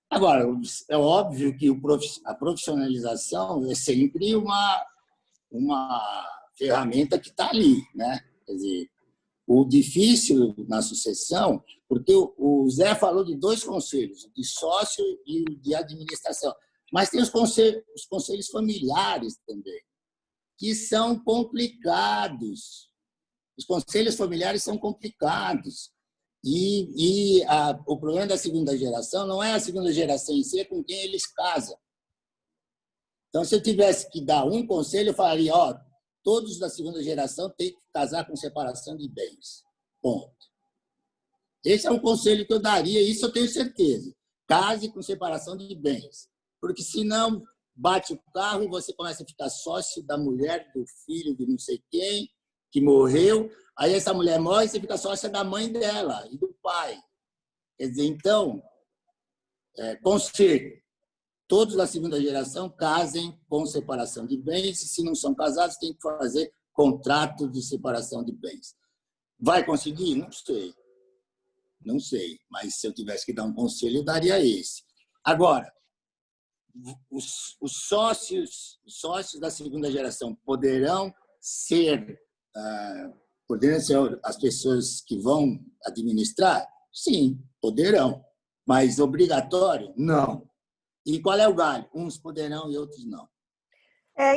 Agora, é óbvio que a profissionalização é sempre uma ferramenta que está ali, né? Quer dizer, o difícil na sucessão, porque o Zé falou de 2 conselhos, o de sócio e o de administração, mas tem os conselhos familiares também, que são complicados. Os conselhos familiares são complicados. O problema da segunda geração não é a segunda geração em si, é com quem eles casam. Então, se eu tivesse que dar um conselho, eu falaria, todos da segunda geração têm que casar com separação de bens. Ponto. Esse é um conselho que eu daria, isso eu tenho certeza. Case com separação de bens. Porque senão bate o carro e você começa a ficar sócio da mulher, do filho, de não sei quem, que morreu. Aí essa mulher morre e você fica sócia da mãe dela e do pai. Quer dizer, então, conselho. Todos da segunda geração casem com separação de bens e, se não são casados, tem que fazer contrato de separação de bens. Vai conseguir? Não sei. Não sei. Mas se eu tivesse que dar um conselho, eu daria esse. Agora, os sócios da segunda geração poderão ser as pessoas que vão administrar? Sim, poderão. Mas obrigatório? Não. E qual é o galho? Uns poderão e outros não.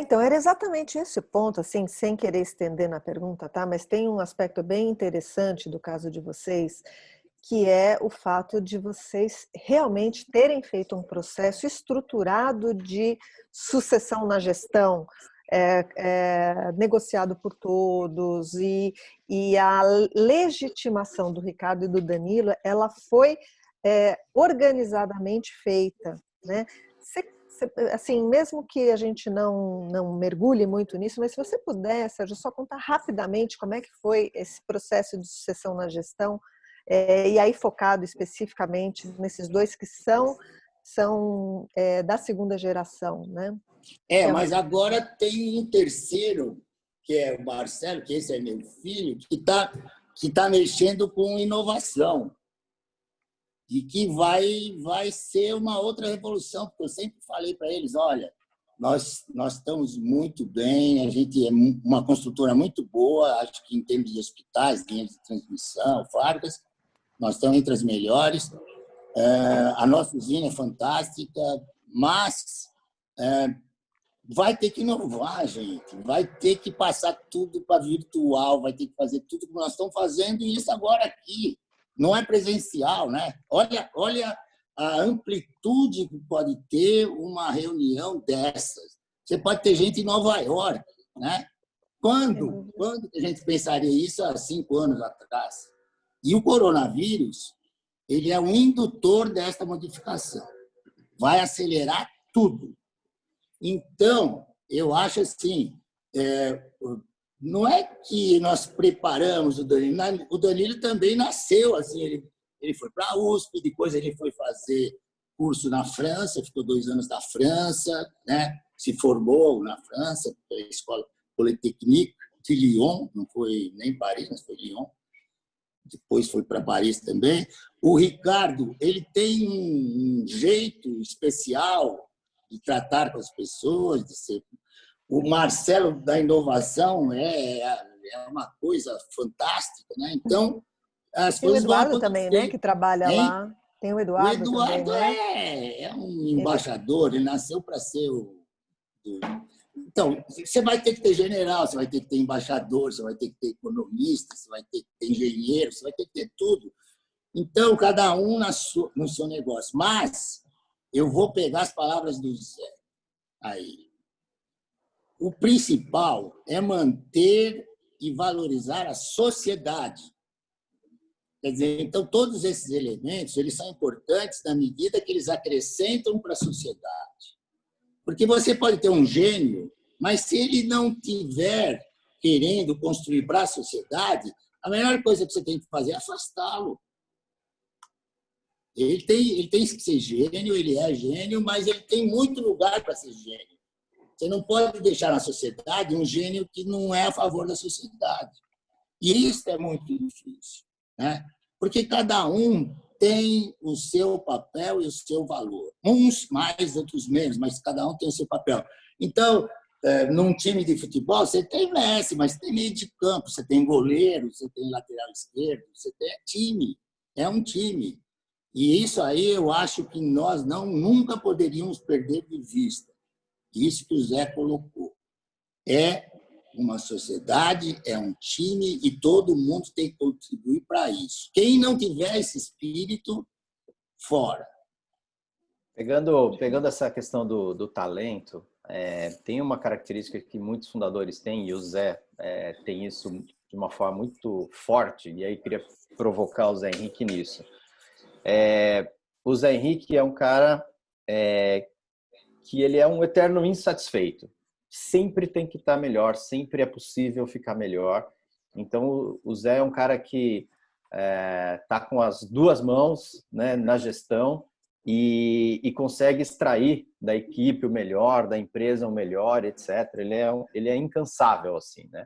Então, era exatamente esse o ponto, assim, sem querer estender na pergunta, tá? Mas tem um aspecto bem interessante do caso de vocês, que é o fato de vocês realmente terem feito um processo estruturado de sucessão na gestão, negociado por todos, e a legitimação do Ricardo e do Danilo, ela foi organizadamente feita, né? Assim, mesmo que a gente não mergulhe muito nisso, mas se você puder, Sérgio, só contar rapidamente como é que foi esse processo de sucessão na gestão, e aí focado especificamente nesses 2 que são da segunda geração, né? Mas agora tem um terceiro, que é o Marcelo, que esse é meu filho, que tá mexendo com inovação. E que vai ser uma outra revolução, porque eu sempre falei para eles, olha, nós estamos muito bem, a gente é uma construtora muito boa, acho que em termos de hospitais, linhas de transmissão, fábricas, nós estamos entre as melhores, a nossa usina é fantástica, mas vai ter que inovar, gente, vai ter que passar tudo para virtual, vai ter que fazer tudo que nós estamos fazendo, e isso agora aqui. Não é presencial, né? Olha a amplitude que pode ter uma reunião dessas. Você pode ter gente em Nova York, né? Quando a gente pensaria isso há 5 anos atrás? E o coronavírus, ele é um indutor desta modificação. Vai acelerar tudo. Então, eu acho assim, não é que nós preparamos o Danilo também nasceu assim, ele foi para a USP, depois ele foi fazer curso na França, ficou 2 anos na França, né? Se formou na França, pela Escola Polytechnique de Lyon, não foi nem Paris, mas foi Lyon. Depois foi para Paris também. O Ricardo, ele tem um jeito especial de tratar com as pessoas, de ser... O Marcelo da inovação é uma coisa fantástica, né? Então, as tem coisas o Eduardo vão também, né? Que trabalha lá. Tem o Eduardo também, né? É um embaixador, ele nasceu para ser Então, você vai ter que ter general, você vai ter que ter embaixador, você vai ter que ter economista, você vai ter que ter engenheiro, você vai ter que ter tudo. Então, cada um no seu negócio. Mas eu vou pegar as palavras do Zé aí. O principal é manter e valorizar a sociedade. Quer dizer, então, todos esses elementos eles são importantes na medida que eles acrescentam para a sociedade. Porque você pode ter um gênio, mas se ele não tiver querendo construir para a sociedade, a melhor coisa que você tem que fazer é afastá-lo. Ele tem que ser gênio, ele é gênio, mas ele tem muito lugar para ser gênio. Você não pode deixar na sociedade um gênio que não é a favor da sociedade. E isso é muito difícil, né? Porque cada um tem o seu papel e o seu valor. Uns mais, outros menos, mas cada um tem o seu papel. Então, num time de futebol, você tem Messi, mas tem meio de campo, você tem goleiro, você tem lateral esquerdo, você tem time. É um time. E isso aí eu acho que nós nunca poderíamos perder de vista. Isso que o Zé colocou. É uma sociedade, é um time e todo mundo tem que contribuir para isso. Quem não tiver esse espírito, fora. Pegando essa questão do talento, tem uma característica que muitos fundadores têm, e o Zé tem isso de uma forma muito forte, e aí queria provocar o Zé Henrique nisso. O Zé Henrique é um cara que ele é um eterno insatisfeito. Sempre tem que estar melhor, sempre é possível ficar melhor. Então, o Zé é um cara que está com as duas mãos, né, na gestão e consegue extrair da equipe o melhor, da empresa o melhor, etc. Ele é incansável, assim, né?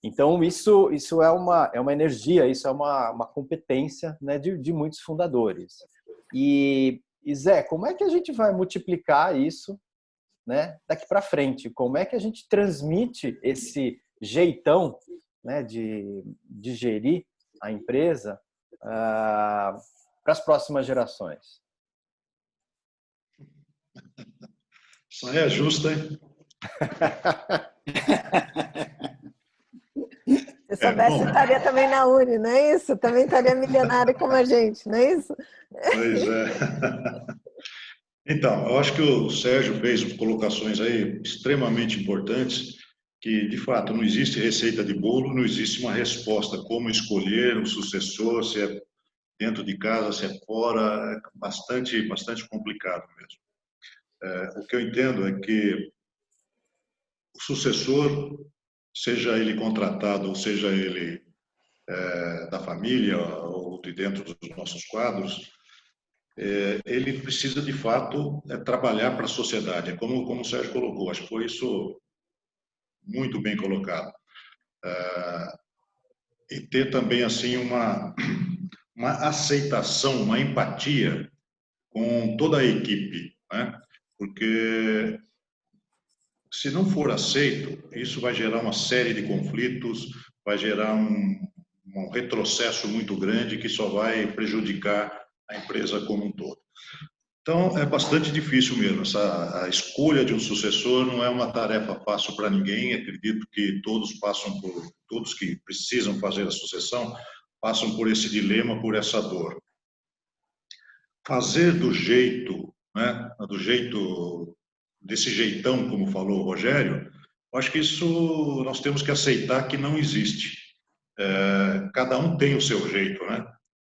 Então, isso é uma energia, isso é uma competência, né, de muitos fundadores. E, Zé, como é que a gente vai multiplicar isso, né, daqui para frente? Como é que a gente transmite esse jeitão, né, de gerir a empresa para as próximas gerações? Isso aí é justo, hein? Se soubesse, estaria também na Uni, não é isso? Também estaria milionário como a gente, não é isso? Pois é. Então, eu acho que o Sérgio fez colocações aí extremamente importantes, que, de fato, não existe receita de bolo, não existe uma resposta como escolher o sucessor, se é dentro de casa, se é fora, é bastante complicado mesmo. O que eu entendo é que o sucessor, seja ele contratado, ou seja ele da família ou de dentro dos nossos quadros, ele precisa, de fato, trabalhar para a sociedade. Como o Sérgio colocou, acho que foi isso muito bem colocado. E ter também assim uma aceitação, uma empatia com toda a equipe, né? Porque se não for aceito, isso vai gerar uma série de conflitos, vai gerar um retrocesso muito grande que só vai prejudicar a empresa como um todo. Então, é bastante difícil mesmo. A escolha de um sucessor não é uma tarefa fácil para ninguém. Acredito que todos que precisam fazer a sucessão passam por esse dilema, por essa dor. Fazer do jeito, né, desse jeitão, como falou o Rogério, eu acho que isso nós temos que aceitar que não existe. Cada um tem o seu jeito, né?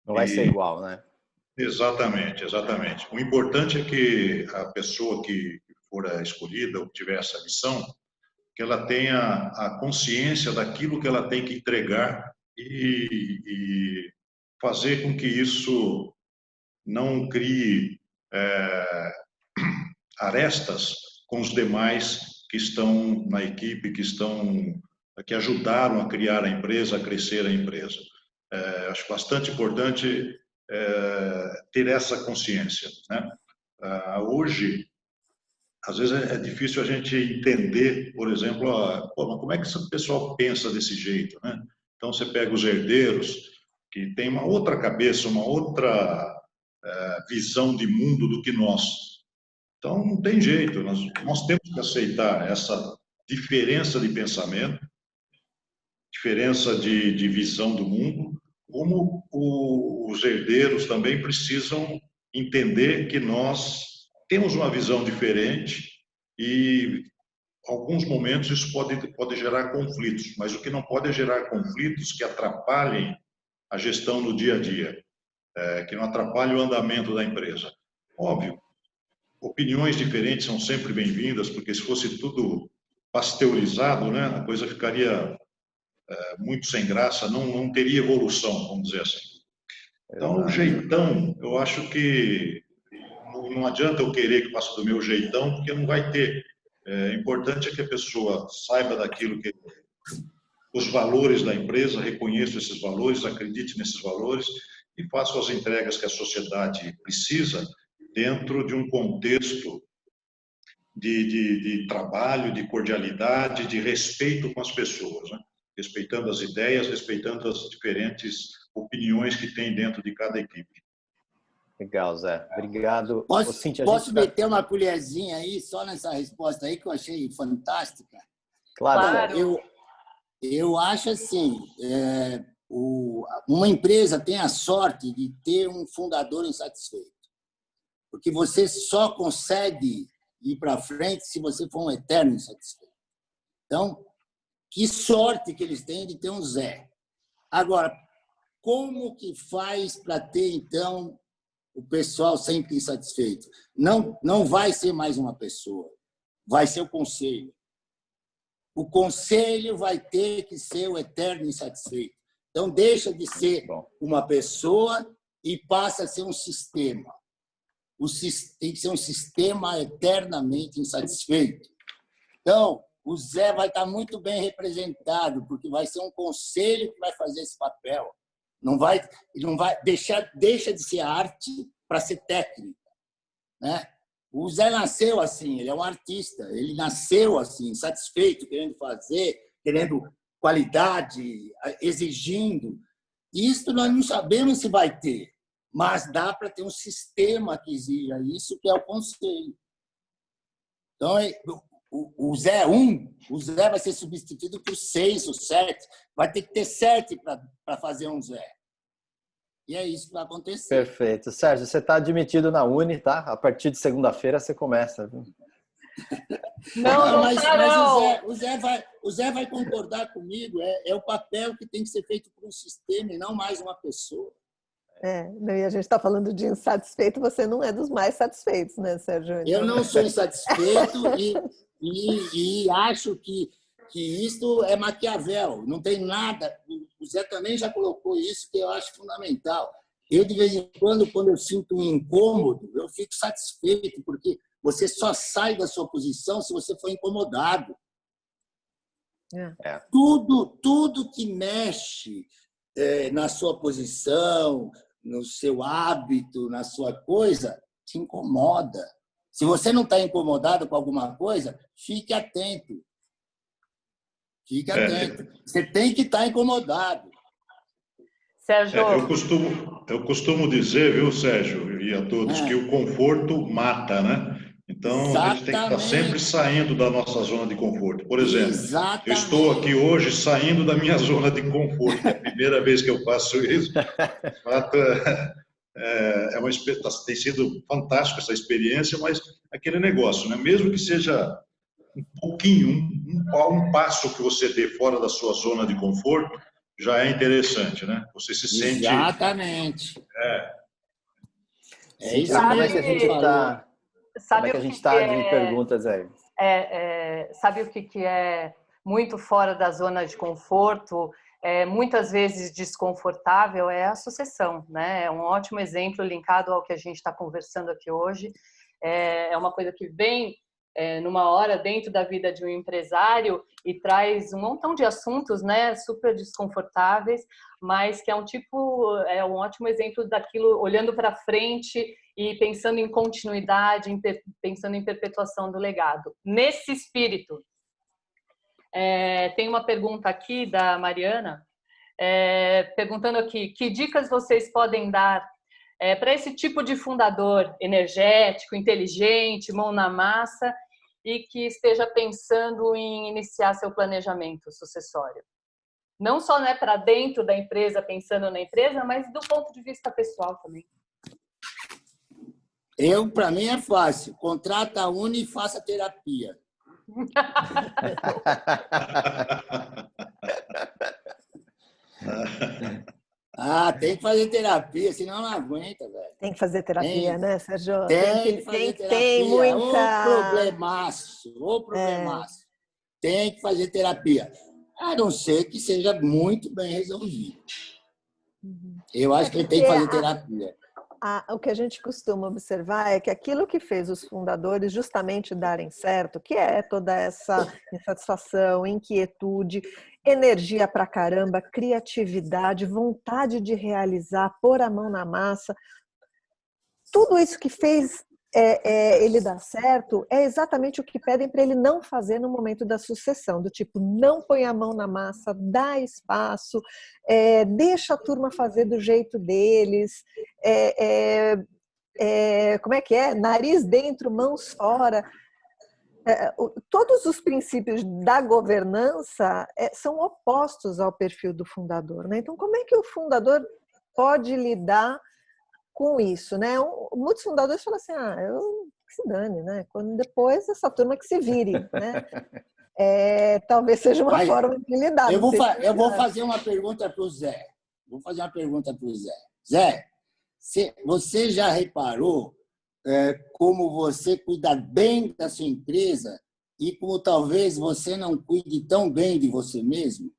Não vai ser igual, né? Exatamente. O importante é que a pessoa que for escolhida ou tiver essa missão, que ela tenha a consciência daquilo que ela tem que entregar e fazer com que isso não crie arestas com os demais que estão na equipe, que ajudaram a criar a empresa, a crescer a empresa. Acho bastante importante ter essa consciência, né? Hoje, às vezes é difícil a gente entender, por exemplo, mas como é que esse pessoal pensa desse jeito, né? Então você pega os herdeiros, que tem uma outra cabeça, uma outra visão de mundo do que nós. Então não tem jeito, nós temos que aceitar essa diferença de pensamento, diferença de visão do mundo, como os herdeiros também precisam entender que nós temos uma visão diferente e, em alguns momentos, isso pode gerar conflitos, mas o que não pode é gerar conflitos que atrapalhem a gestão no dia a dia, que não atrapalhe o andamento da empresa. Óbvio, opiniões diferentes são sempre bem-vindas, porque se fosse tudo pasteurizado, né, a coisa ficaria muito sem graça, não teria evolução, vamos dizer assim. Então, o jeitão, eu acho que não adianta eu querer que passe do meu jeitão, porque não vai ter. É importante é que a pessoa saiba daquilo que os valores da empresa, reconheça esses valores, acredite nesses valores e faça as entregas que a sociedade precisa dentro de um contexto de trabalho, de cordialidade, de respeito com as pessoas, né? Respeitando as ideias, respeitando as diferentes opiniões que tem dentro de cada equipe. Legal, Zé. Obrigado. Posso meter uma colherzinha aí, só nessa resposta aí, que eu achei fantástica? Claro. Eu acho assim, uma empresa tem a sorte de ter um fundador insatisfeito, porque você só consegue ir para frente se você for um eterno insatisfeito. Então, que sorte que eles têm de ter um Zé. Agora, como que faz para ter, então, o pessoal sempre insatisfeito? Não vai ser mais uma pessoa, vai ser o conselho. O conselho vai ter que ser o eterno insatisfeito. Então, deixa de ser uma pessoa e passa a ser um sistema. Tem que ser um sistema eternamente insatisfeito. Então, o Zé vai estar muito bem representado, porque vai ser um conselho que vai fazer esse papel. Não vai deixa de ser arte para ser técnica, né? O Zé nasceu assim, ele é um artista, ele nasceu assim, satisfeito, querendo fazer, querendo qualidade, exigindo. Isso nós não sabemos se vai ter, mas dá para ter um sistema que exija isso, que é o conselho. Então, o Zé 1, o Zé vai ser substituído por 6 ou 7, vai ter que ter 7 para fazer um Zé. E é isso que vai acontecer. Perfeito. Sérgio, você está admitido na Uni, tá? A partir de segunda-feira você começa. Viu? Mas o Zé vai concordar comigo. É o papel que tem que ser feito por um sistema e não mais uma pessoa. E a gente está falando de insatisfeito, você não é dos mais satisfeitos, né, Sérgio? Eu não sou insatisfeito e acho que isso é Maquiavel, não tem nada. O Zé também já colocou isso, que eu acho fundamental. Eu, de vez em quando eu sinto um incômodo, eu fico satisfeito, porque você só sai da sua posição se você for incomodado. Tudo que mexe na sua posição, no seu hábito, na sua coisa, te incomoda. Se você não está incomodado com alguma coisa, fique atento. Fique atento. Você tem que estar incomodado. Sérgio. Eu costumo dizer, viu, Sérgio, e a todos, que o conforto mata, né? Então, exatamente. A gente tem que estar sempre saindo da nossa zona de conforto. Por exemplo, exatamente. Eu estou aqui hoje saindo da minha zona de conforto. É a primeira vez que eu faço isso. De fato, tem sido fantástico essa experiência, mas aquele negócio, né? Mesmo que seja um pouquinho, um passo que você dê fora da sua zona de conforto, já é interessante, né? Você se sente... Exatamente. É isso mesmo. Como é que a gente está... Como é que a gente está de perguntas aí? Sabe o que é muito fora da zona de conforto, muitas vezes desconfortável, é a sucessão, né? É um ótimo exemplo linkado ao que a gente está conversando aqui hoje. É uma coisa que vem numa hora dentro da vida de um empresário e traz um montão de assuntos, né, super desconfortáveis, mas que é um ótimo exemplo daquilo, olhando para frente e pensando em continuidade, pensando em perpetuação do legado. Nesse espírito, tem uma pergunta aqui da Mariana, perguntando aqui, que dicas vocês podem dar para esse tipo de fundador energético, inteligente, mão na massa e que esteja pensando em iniciar seu planejamento sucessório? Não só, né, para dentro da empresa, pensando na empresa, mas do ponto de vista pessoal também. Para mim é fácil. Contrata a Uni e faça terapia. Ah, tem que fazer terapia, senão não aguenta, velho. Tem que fazer terapia, né, Sérgio? Tem que fazer terapia. Tem muita... Ô problemaço. Tem que fazer terapia. A não ser que seja muito bem resolvido. Eu acho que ele tem que fazer terapia. O que a gente costuma observar é que aquilo que fez os fundadores justamente darem certo, que é toda essa insatisfação, inquietude, energia pra caramba, criatividade, vontade de realizar, pôr a mão na massa, tudo isso que fez ele dar certo é exatamente o que pedem para ele não fazer no momento da sucessão, do tipo, não põe a mão na massa, dá espaço, deixa a turma fazer do jeito deles, como é que é? Nariz dentro, mãos fora. Todos os princípios da governança são opostos ao perfil do fundador, né? Então, como é que o fundador pode lidar com isso, né? Muitos fundadores falam assim, eu que se dane, né? Quando depois essa turma que se vire, né? Talvez seja uma forma de lidar. Eu vou fazer uma pergunta para o Zé. Zé, você já reparou como você cuida bem da sua empresa e como talvez você não cuide tão bem de você mesmo?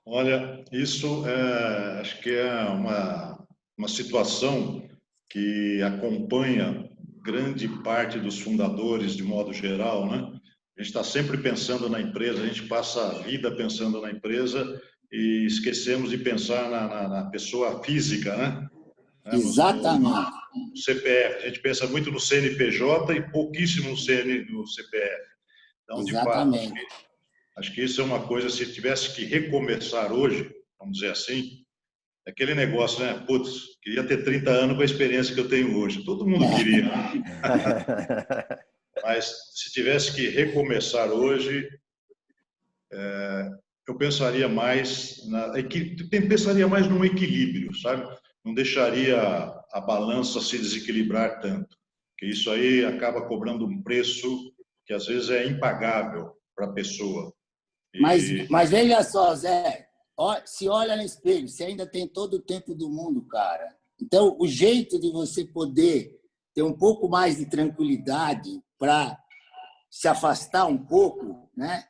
Olha, isso acho que é uma situação que acompanha grande parte dos fundadores, de modo geral, né? A gente está sempre pensando na empresa, a gente passa a vida pensando na empresa e esquecemos de pensar na pessoa física, né? Exatamente. No CPF. A gente pensa muito no CNPJ e pouquíssimo no CPF. Então, de fato, acho que isso é uma coisa, se tivesse que recomeçar hoje, vamos dizer assim, aquele negócio, né? Putz, queria ter 30 anos com a experiência que eu tenho hoje. Todo mundo queria. Mas se tivesse que recomeçar hoje, eu pensaria mais num equilíbrio, sabe? Não deixaria a balança se desequilibrar tanto, porque isso aí acaba cobrando um preço que às vezes é impagável para a pessoa. Mas veja só, Zé, se olha no espelho, você ainda tem todo o tempo do mundo, cara. Então, o jeito de você poder ter um pouco mais de tranquilidade para se afastar um pouco, né?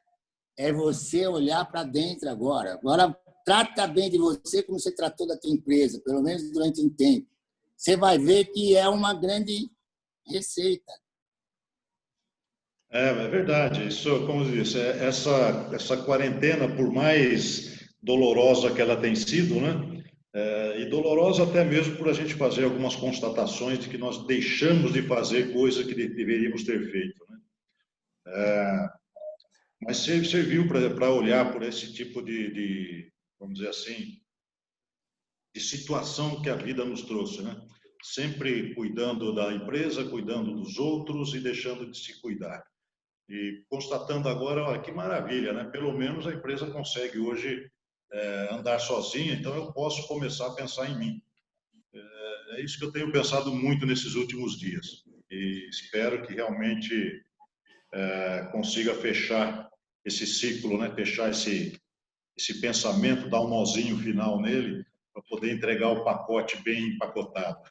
É você olhar para dentro agora. Agora, trata bem de você como você tratou da tua empresa, pelo menos durante um tempo. Você vai ver que é uma grande receita. É verdade. Isso, como eu disse, essa quarentena, por mais dolorosa que ela tem sido, né? E dolorosa até mesmo por a gente fazer algumas constatações de que nós deixamos de fazer coisa que deveríamos ter feito, né? Mas serviu para olhar por esse tipo vamos dizer assim, de situação que a vida nos trouxe, né? Sempre cuidando da empresa, cuidando dos outros e deixando de se cuidar. E constatando agora, olha, que maravilha, né? Pelo menos a empresa consegue hoje andar sozinha, então eu posso começar a pensar em mim. É isso que eu tenho pensado muito nesses últimos dias. E espero que realmente consiga fechar esse ciclo, né? Fechar esse pensamento, dar um nozinho final nele, para poder entregar o pacote bem empacotado.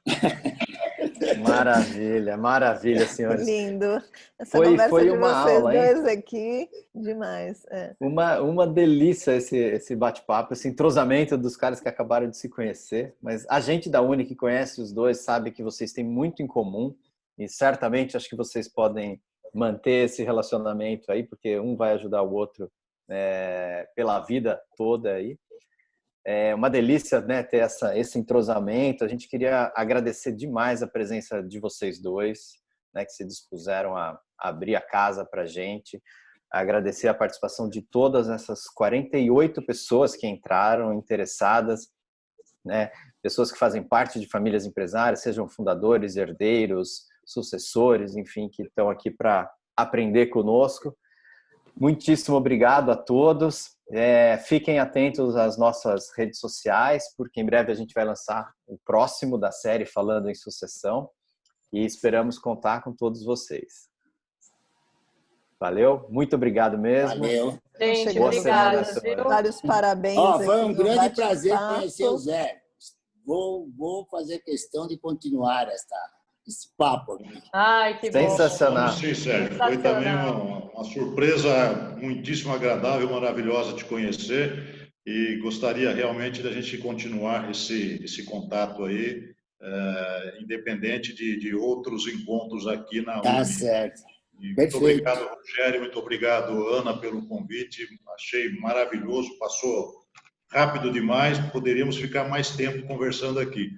Maravilha, maravilha, senhores. Lindo. Essa Foi conversa de uma vocês aula, hein? dois aqui, demais. Uma delícia esse bate-papo, esse entrosamento dos caras que acabaram de se conhecer. Mas a gente da Uni que conhece os dois sabe que vocês têm muito em comum e certamente acho que vocês podem manter esse relacionamento aí, porque um vai ajudar o outro pela vida toda aí. É uma delícia, né, ter esse entrosamento. A gente queria agradecer demais a presença de vocês dois, né, que se dispuseram a abrir a casa para a gente. Agradecer a participação de todas essas 48 pessoas que entraram interessadas, né, pessoas que fazem parte de famílias empresárias, sejam fundadores, herdeiros, sucessores, enfim, que estão aqui para aprender conosco. Muitíssimo obrigado a todos. Fiquem atentos às nossas redes sociais, porque em breve a gente vai lançar o próximo da série falando em sucessão e esperamos contar com todos vocês. Valeu, muito obrigado mesmo. Valeu. Gente, Boa obrigada. semana, Viu? Vários parabéns. Foi um aqui no grande prazer bate-papo. conhecer o Zé. Vou fazer questão de continuar esse papo aqui. Ai, que bom. Sensacional. Sim, Sérgio. Foi também uma surpresa muitíssimo agradável, maravilhosa de conhecer e gostaria realmente da gente continuar esse contato aí, independente de outros encontros aqui na Tá UNE. certo. E muito Perfeito. obrigado, Rogério, muito obrigado, Ana, pelo convite. Achei maravilhoso, passou rápido demais, poderíamos ficar mais tempo conversando aqui.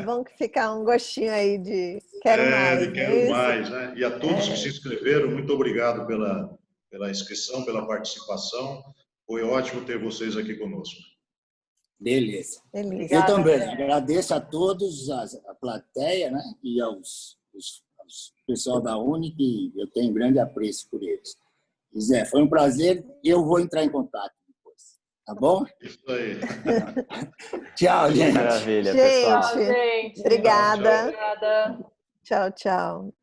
Vamos ficar um gostinho aí de quero mais. Quero mais, né? E a todos que se inscreveram, muito obrigado pela inscrição, pela participação. Foi ótimo ter vocês aqui conosco. Beleza. Delícia. Eu também agradeço a todos, a plateia, né? E aos pessoal da UNE, que eu tenho grande apreço por eles. Zé, foi um prazer e eu vou entrar em contato depois. Tá bom? Isso aí. Tchau, gente. Maravilha, Gente, pessoal. Tchau, gente. Obrigada. Obrigada. Tchau, tchau.